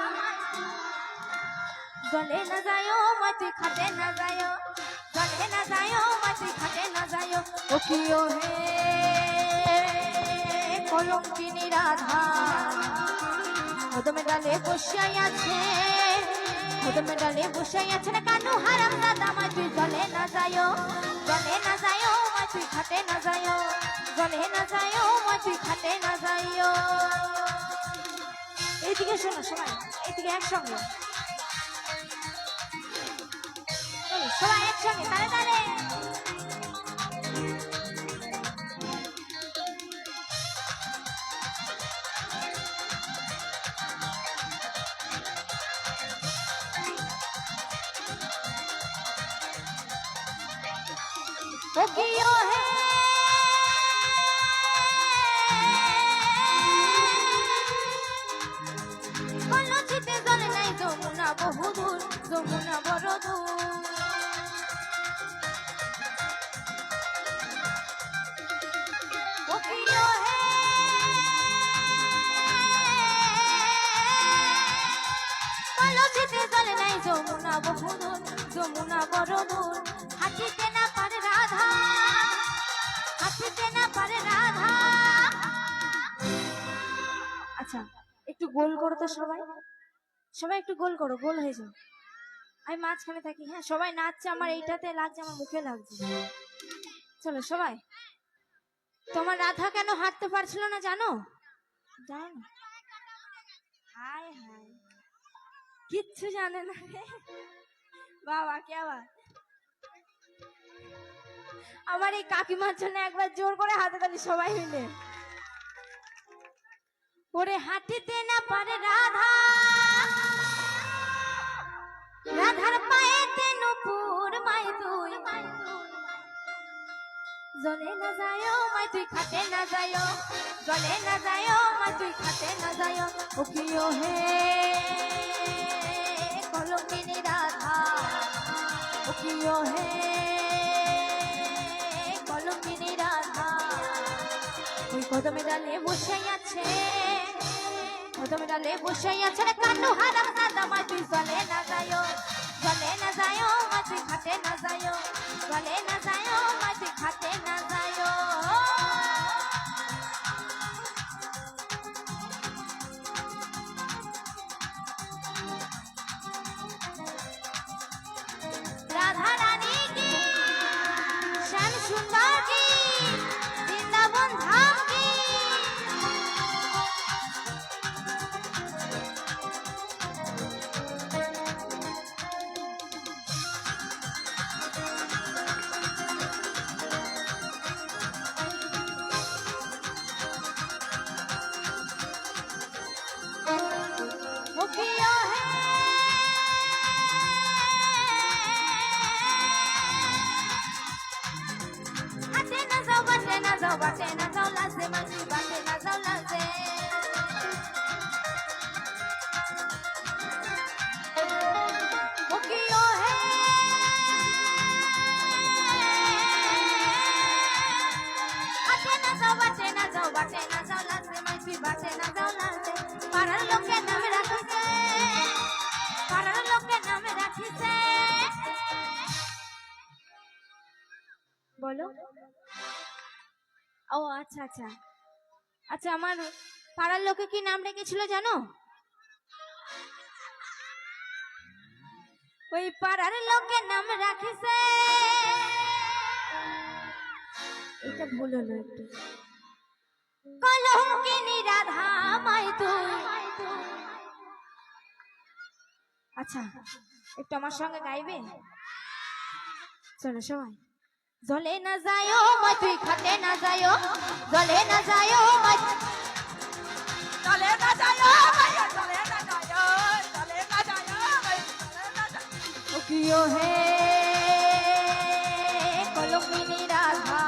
গলে না যায়ও মাই তুই খাটে না যায়ও গলে না যায়ও মাই তুই খাটে না যায়ও। ও কিও হে কলঙ্কিনী রাধা কদমে ডালে বসাই আছে কদমে ডালে বসাই আছে না কানু হারাম দাদা মাই তুই জলে না যায়ও মাই তুই খাটে না যায়ও জলে না যায়ও মাই তুই খাটে না যায়ও। এইদিকে শোনো সবাই, এইদিকে একসঙ্গে সবাই একসঙ্গে তালে তালে। ओ कियो है কলচিতে জলে নাই যমুনা বহুদূর যমুনা বড় দূর। ও কিयो है কলচিতে জলে নাই যমুনা বহুদূর যমুনা বড় দূর। হাঁটিতে না পারে রাধা হাঁটিতে না পারে রাধা। আচ্ছা একটু গোল করো তো সবাই, সবাই একটু গোল করো, গোল হয়ে যাও। আমি মাঝখানে থাকি। হ্যাঁ সবাই নাচছে, আমার এইটাতে লাগছে, আমার মুখে লাগছে। চলো সবাই। তোমার রাধা কেন হাঁটতে পারছিল না জানো? জানো না? হায় হায়, কিচ্ছু জানে না রে বাবা, কে আবার আমার এই কাকিমার জন্য একবার জোর করে হাতে তালি সবাই মিলে। ওরে হাঁটিতে না পারে রাধা রাধার পায়েতে নূপুর মাই তুই জলে না যায়ও মাই তুই খাটে না যায়ও জলে না যায়ও মাই তুই খাটে না যায়ও। ও কিও হে কলঙ্কিনী রাধা ও কিও হে কলঙ্কিনী রাধা ওই কদমে ডালে বসাই আছে কদমে ডালে বসাই আছে রে কান্ডু হারাম দাদা মাই তুই জলে না যায়ও মাই তুই খাটে না যায়ও জলে না যায়ও মাই তুই খাটে না যায়ও। রাধা রানী কি শ্যাম সুন্দর কি বৃন্দাবন ধাম কি। वो किया है आते ना जाओ बाटे ना जाओ लाजे मची बाटे ना जाओ लाजे। वो किया है आते ना जाओ बाटे ना जाओ लाजे मची बाटे ना जाओ लाजे। पारार लोके नामे राखिसे पारार लोके नामे राखिसे। বলো। ও আচ্ছা আচ্ছা আচ্ছা, আমার পাড়ার লোকে কি নাম রেখেছিল জানো? ওই পাড়ার লোকের নাম রাখিছে, এটা ভুল হলো একটু। কলঙ্কিনী রাধা মাই তুই। আচ্ছা একটু আমার সঙ্গে গাইবে? চলো সবাই। জলে না যায়ও মাই তুই খাটে না যায়ও, জলে না যায়ও মাই, চলে না যায়ও ভাই, চলে না যায়ও, চলে না যায়ও ভাই, চলে না যায়ও। ও কিও হে কলঙ্কিনী রাধা,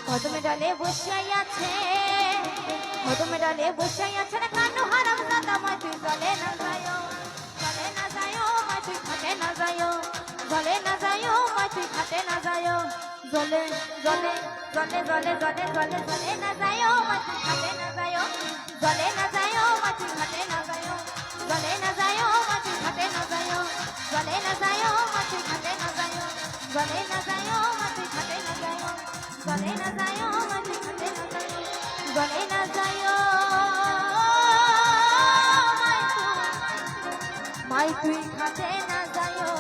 কদমে ডালে বসাই আছে, কদমে ডালে বসাই আছে না কানু হারাম দাদা মাই তুই জলে না যায়ও, জলে না যায়ও মাই তুই খাটে না যায়ও, জলে না যায়ও মাই তুই খাটে না যায়ও, জলে জলে জলে জলে জলে জলে জলে না যায়ও মাই তুই খাটে না যায়ও, জলে না যায়ও মাই তুই খাটে না যায়ও, জলে না যায়ও মাই তুই খাটে না যায়ও, জলে না যায়ও মাই তুই খাটে না যায়ও, জলে না যায়ও মাই তুই খাটে না যায়ও, জলে না যায়ও মাই তুই খাটে না যায়ও, জলে না যায়ও মাই তুই খাটে না যায়ও।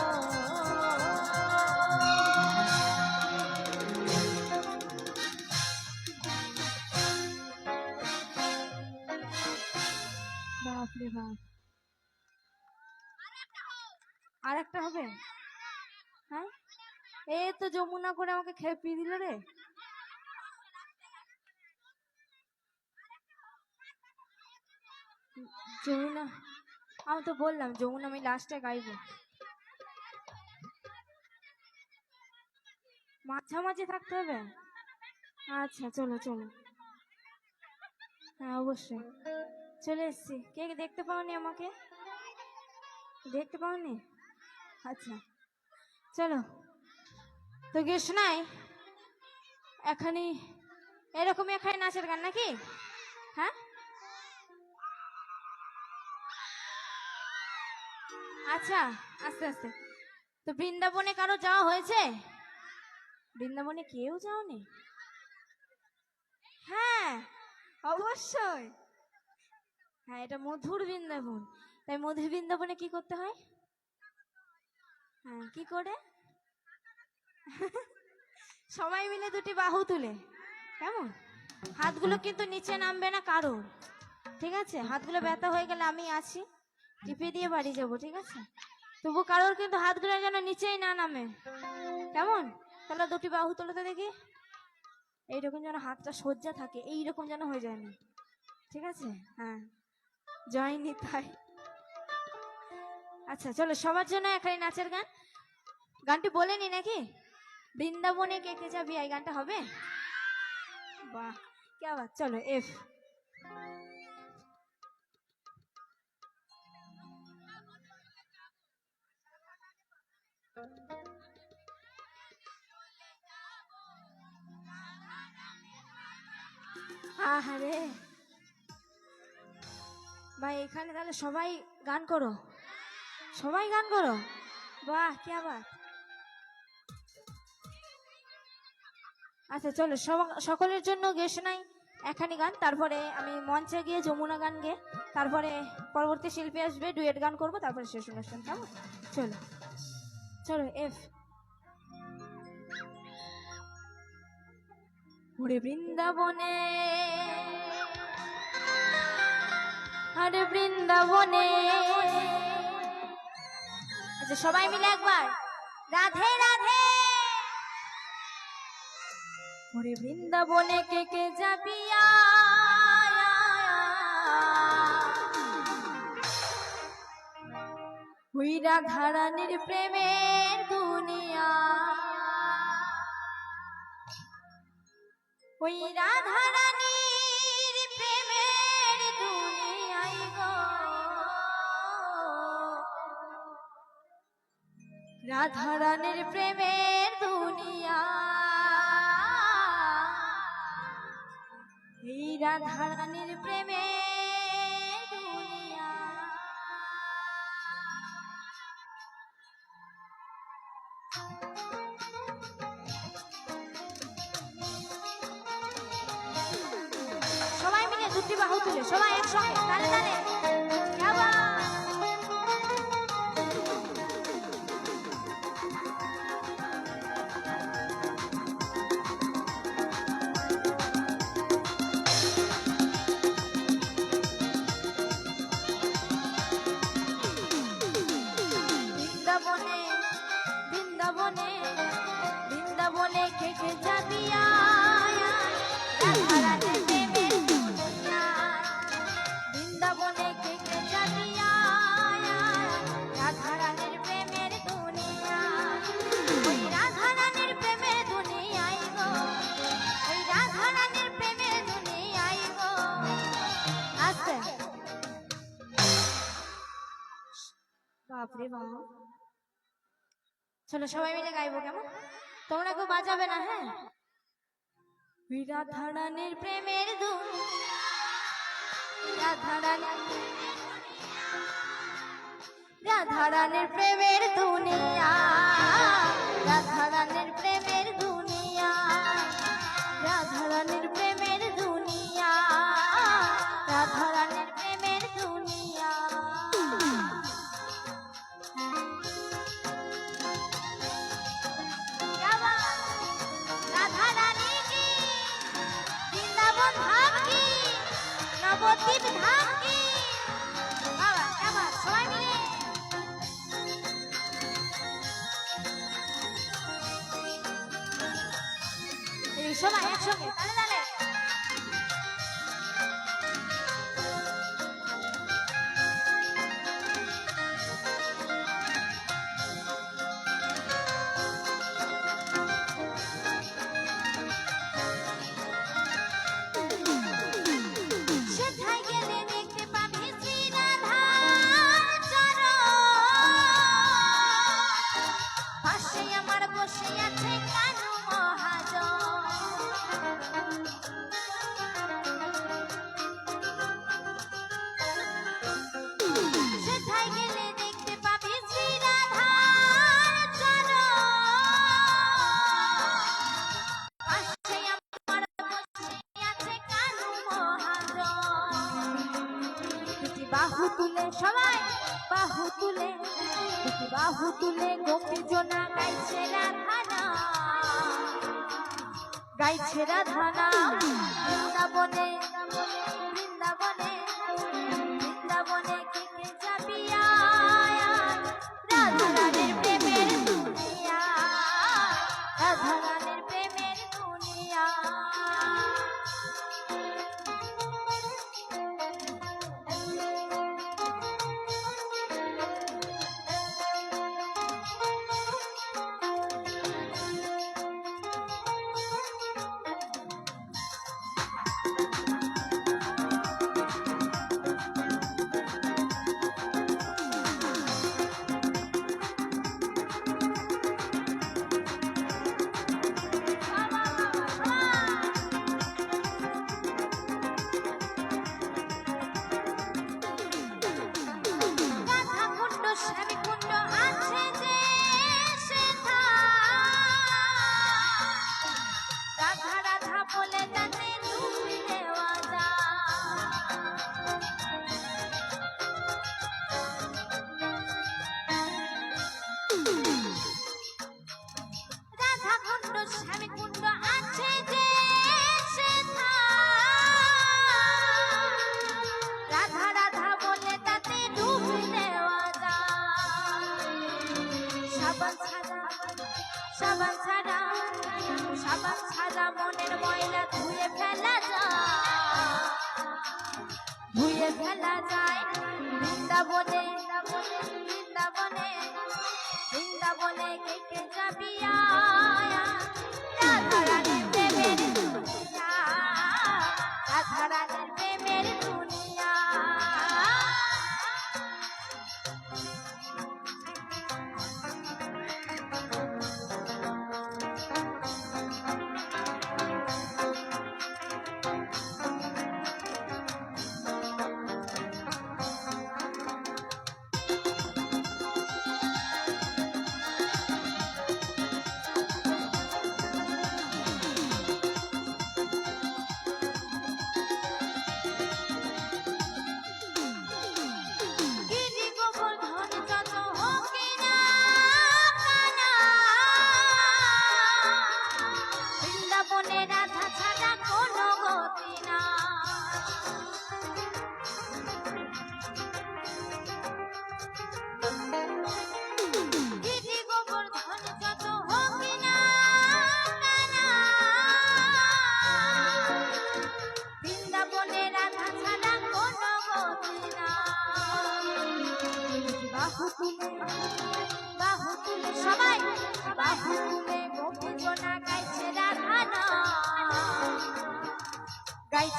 বাপরে বাপ, আর একটা হবে? হ্যাঁ এই তো যমুনা করে আমাকে খেপিয়ে দিল রে। যমুনা, আমি তো বললাম যমুনা আমি লাস্টে গাইবো। মাঝামাঝি থাকতে হবে? আচ্ছা চলো চলো, হ্যাঁ অবশ্যই চলে এসছি। কে দেখতে পাওনি আমাকে? দেখতে পাওনি? আচ্ছা চলো তো গিয়ে শোনাই এখনই এরকমই এখানে নাচের গান নাকি? হ্যাঁ আচ্ছা আস্তে আস্তে। তো বৃন্দাবনে কারো যাওয়া হয়েছে? বৃন্দাবনে কেউ যাওনি? হ্যাঁ অবশ্যই, হ্যাঁ এটা মধুর বৃন্দাবন। তাই মধুর বৃন্দাবনে কি করতে হয়? হ্যাঁ কি করে? সবাই মিলে দুটি বাহু তুলে, কেমন? হাতগুলো কিন্তু নিচে নামবে না কারোর, ঠিক আছে? হাতগুলো ব্যথা হয়ে গেলে আমি আছি, টিপে দিয়ে বাড়ি যাবো, ঠিক আছে? তবু কারোর কিন্তু হাতগুলো যেন নিচেই না নামে, কেমন? তাহলে দুটি বাহু তোলো তো দেখি, এইরকম যেন হাতটা সজ্জা থাকে, এইরকম যেন হয়ে যায় না, ঠিক আছে? হ্যাঁ জয়নি তাই। আচ্ছা চলো সবার জন্য এখানে নাচের গান। গানটি বলেনি নাকি? বৃন্দাবনে কে কে যাবি, এই গানটা হবে? বাহ কে বাত। চলো এফ। আহারে ভাই এখানে তাহলে সবাই গান করো, সবাই গান করো, বাহ কে বাত। আচ্ছা চলো সকলের জন্য গেয়ে শোনাই এখানে গান, তারপরে আমি মঞ্চে গিয়ে যমুনা গান গেয়ে তারপরে পরবর্তী শিল্পী আসবে, ডুয়েট গান করবো, তারপরে শেষ অনুষ্ঠান, কেমন? চলো চলো এফ। ওরে বৃন্দাবনে, আরে বৃন্দাবনে। আচ্ছা সবাই মিলে একবার রাধে রাধে। ওরে বৃন্দাবনে কে কে যাবি, ওই রাধারানীর প্রেমের দুনিয়া, ওই রাধারানীর প্রেমের দুনিয়ায় গো, রাধারানীর প্রেমের দুনিয়া, এই রাধারানীর প্রেমের দুনিয়া। সবাই মিলে দুটি বাহু তুলে সবাই একসঙ্গে তালে তালে। বৃন্দাবনে বৃন্দাবনে কে কে যাবি আয়, রাধা রানীর প্রেমের দুনিয়ায়। বৃন্দাবনে কে কে যাবি আয়, রাধা রানীর প্রেমের দুনিয়ায়। ওই রাধা রানীর প্রেমের দুনিয়ায় গো, ওই রাধা রানীর প্রেমের দুনিয়ায় গো। আস্তে বাপরে বাপ, চলো সবাই মিলে গাইবো, কেমন? তোমরা কেউ বাজাবে না, হ্যাঁ? রাধা রানীর প্রেমের দুনিয়া, রাধা রানীর প্রেমের দুনিয়া, রাধা রানীর প্রেমের দুনিয়া, রাধা রানীর প্রেমের দুনিয়া, রাধা রানীর প্রেমের দুনিয়া। রাধা রানী কি বৃন্দাবন ধাম কি নবদ্বীপ ধাম কি? বাবা আবার সবাই মিলে এই সবাই একসঙ্গে তালে তালে। সেথায় গেলে দেখতে পাবি শ্রী রাধার চরণ, পাশে আমার বসে আছে কানু মহাজন। সেথায় গেলে দেখতে পাবি শ্রী রাধার চরণ, পাশে আমার বসে আছে কানু মহাজন। দুটি বাহু তুলে সবাই বাহু তুলে, দুটি বাহু তুলে গোপী জনা গাইছে রাধানা, গাইছে রাধানা। বৃন্দাবনে বৃন্দাবনে বৃন্দাবনে কে কে যাবি আয়, রাধা রানীর প্রেমের দুনিয়া, রাধা রানীর প্রেমের দুনিয়া। রাধা কুণ্ড শ্যামী কুণ্ড আছে যে সেথায়, রাধা রাধা বলে তাতে ডুবি দেওয়া যায়। রাধা কুণ্ড শ্যামী কুণ্ড আছে যে সেথায়, রাধা রাধা বলে তাতে ডুবি দেওয়া যায়। সাবান ছাড়া সাবান ছাড়া সাবান ছাড়া মনের ময়লা ধুয়ে ফেলা যায়, ধুয়ে ফেলা যায়। বৃন্দাবনে বৃন্দাবনে বৃন্দাবনে কে কে যাবি আয়, রাধা রানীর প্রেমের দুনিয়া, রাধা রানীর প্রেমের দুনিয়া।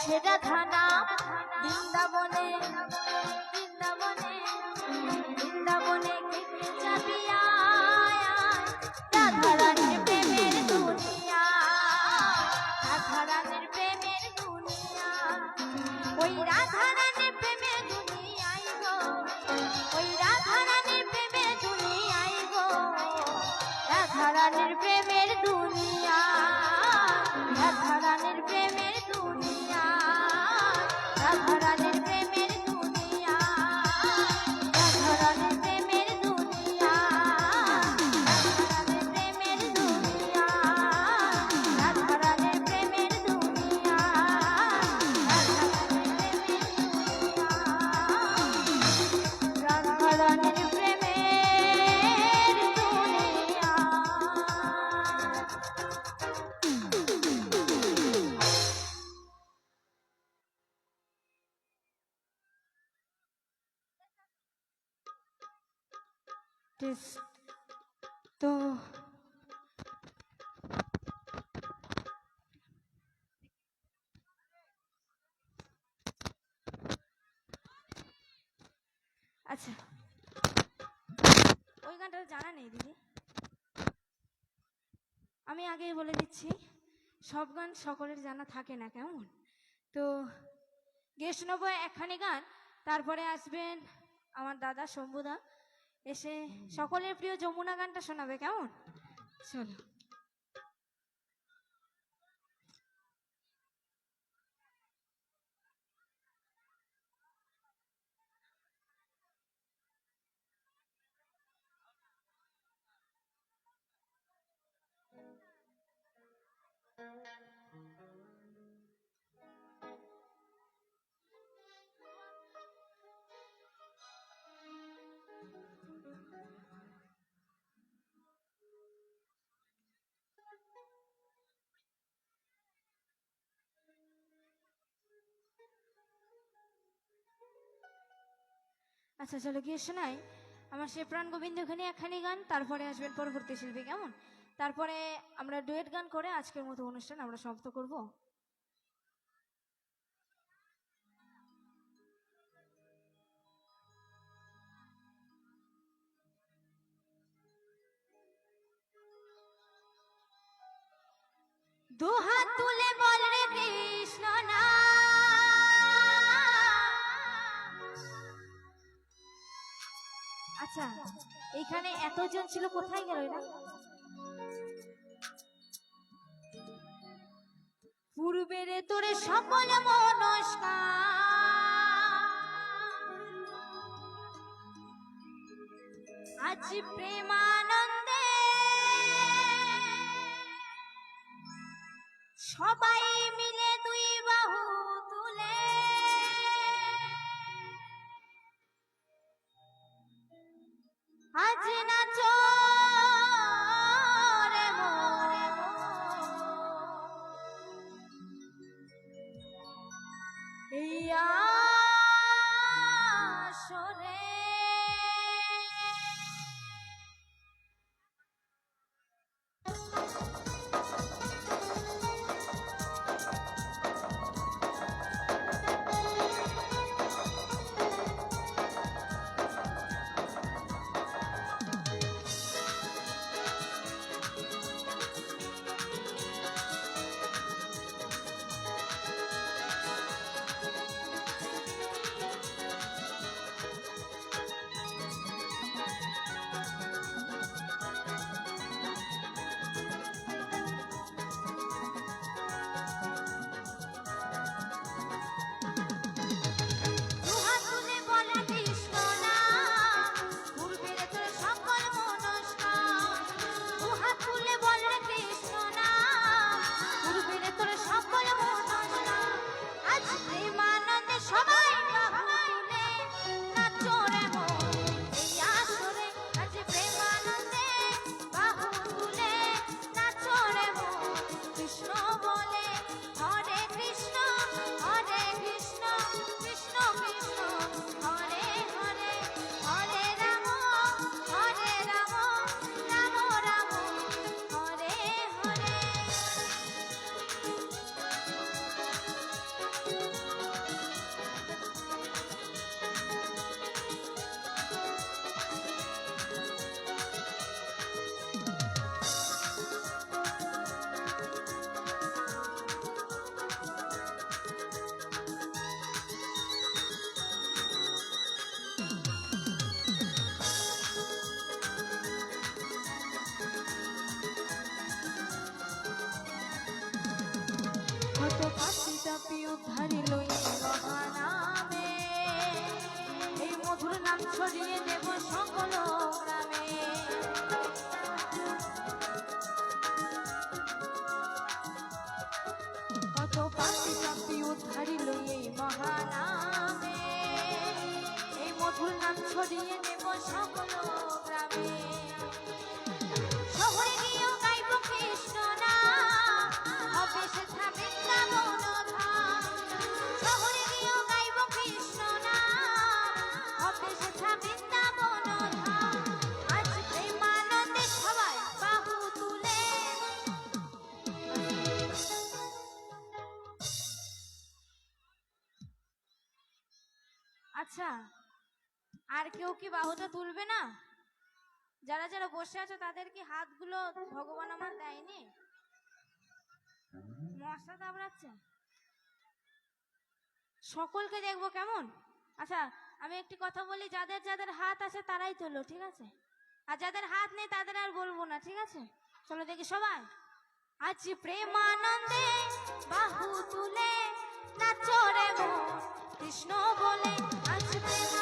গেছে রাধা নাম বৃন্দাবনে বৃন্দাবনে বৃন্দাবনে কে কে যাবি আয় আয়। রাধা রানীর প্রেমের দুনিয়া রাধা রানীর প্রেমের দুনিয়া ওই রাধা রানীর প্রেমের দুনিয়ায় গো ওই রাধা রানীর প্রেমের দুনিয়ায় গো রাধা রানীর প্রেমের দুনিয়া রাধা রানীর প্রেমের দুনিয়া রাধা রানীর প্রেমের দুনিয়া রাধা রানীর প্রেমের দুনিয়া রাধা রানীর প্রেমের দুনিয়া রাধা রানীর প্রেমের দুনিয়া রাধা রানীর প্রেমের দুনিয়া। তো আচ্ছা ওই গানটা জানা নেই দিদি, আমি আগেই বলে দিচ্ছি সব গান সকলের জানা থাকে না, কেমন? তো গিয়ে শোনাবো একখানি গান, তারপরে আসবেন আমার দাদা শম্ভুদা, এসে সকলের প্রিয় যমুনা গানটা শোনাবে, কেমন? চলো। আচ্ছা চলো গিয়ে শোনাই আমার সে প্রাণ গোবিন্দ ওখানে একখানি গান, তারপরে আসবেন পরবর্তী শিল্পী, কেমন? তারপরে আমরা ডুয়েট গান করে আজকের মতো অনুষ্ঠান আমরা সমাপ্ত করব। দুহাত তুলে বল রে কৃষ্ণ না, আচ্ছা এইখানে এতজন ছিল, কোথায় গেল এরা? পূর্বের তোরে সকল মনস্কার আজ প্রেমানন্দে সবাই মিলে দুই বাহু তুলে আজ নাচো রে মন, এই আসরে কত পাপি তাপি উদ্ধারিল এই মহানামে, এই মধুর নাম ছড়িয়ে দেব সকল গ্রামে। কত পাপি তাপি উদ্ধারিল এই মহানামে, এই মধুর নাম ছড়িয়ে দেব সকল গ্রামে। শহরে গিয়েও গাইব কৃষ্ণ নাম, হবে সেথা বৃন্দাবন ধাম। শহরে গিয়েও গাইব কৃষ্ণ নাম, হবে সেথা বৃন্দাবন ধাম। আজ প্রেমানন্দে সবাই বাহু তুলে, আচ্ছা আর কেউ কি বাহুটা তুলবে না? যারা যারা বসে আছে তাদের কি হাতগুলো ভগবান আমার দেয়নি? মশা দাবড়াচ্ছে, সকলকে দেখবো কেমন? আচ্ছা আমি একটি কথা বলি, যাদের যাদের হাত আছে তারাই তোলো, ঠিক আছে? আর যাদের হাত নেই তাদের আর বলবো না, ঠিক আছে? চলো দেখি সবাই। আজ প্রেমানন্দে বাহু তুলে নাচো রে মন কৃষ্ণ বলে, আজ প্রেম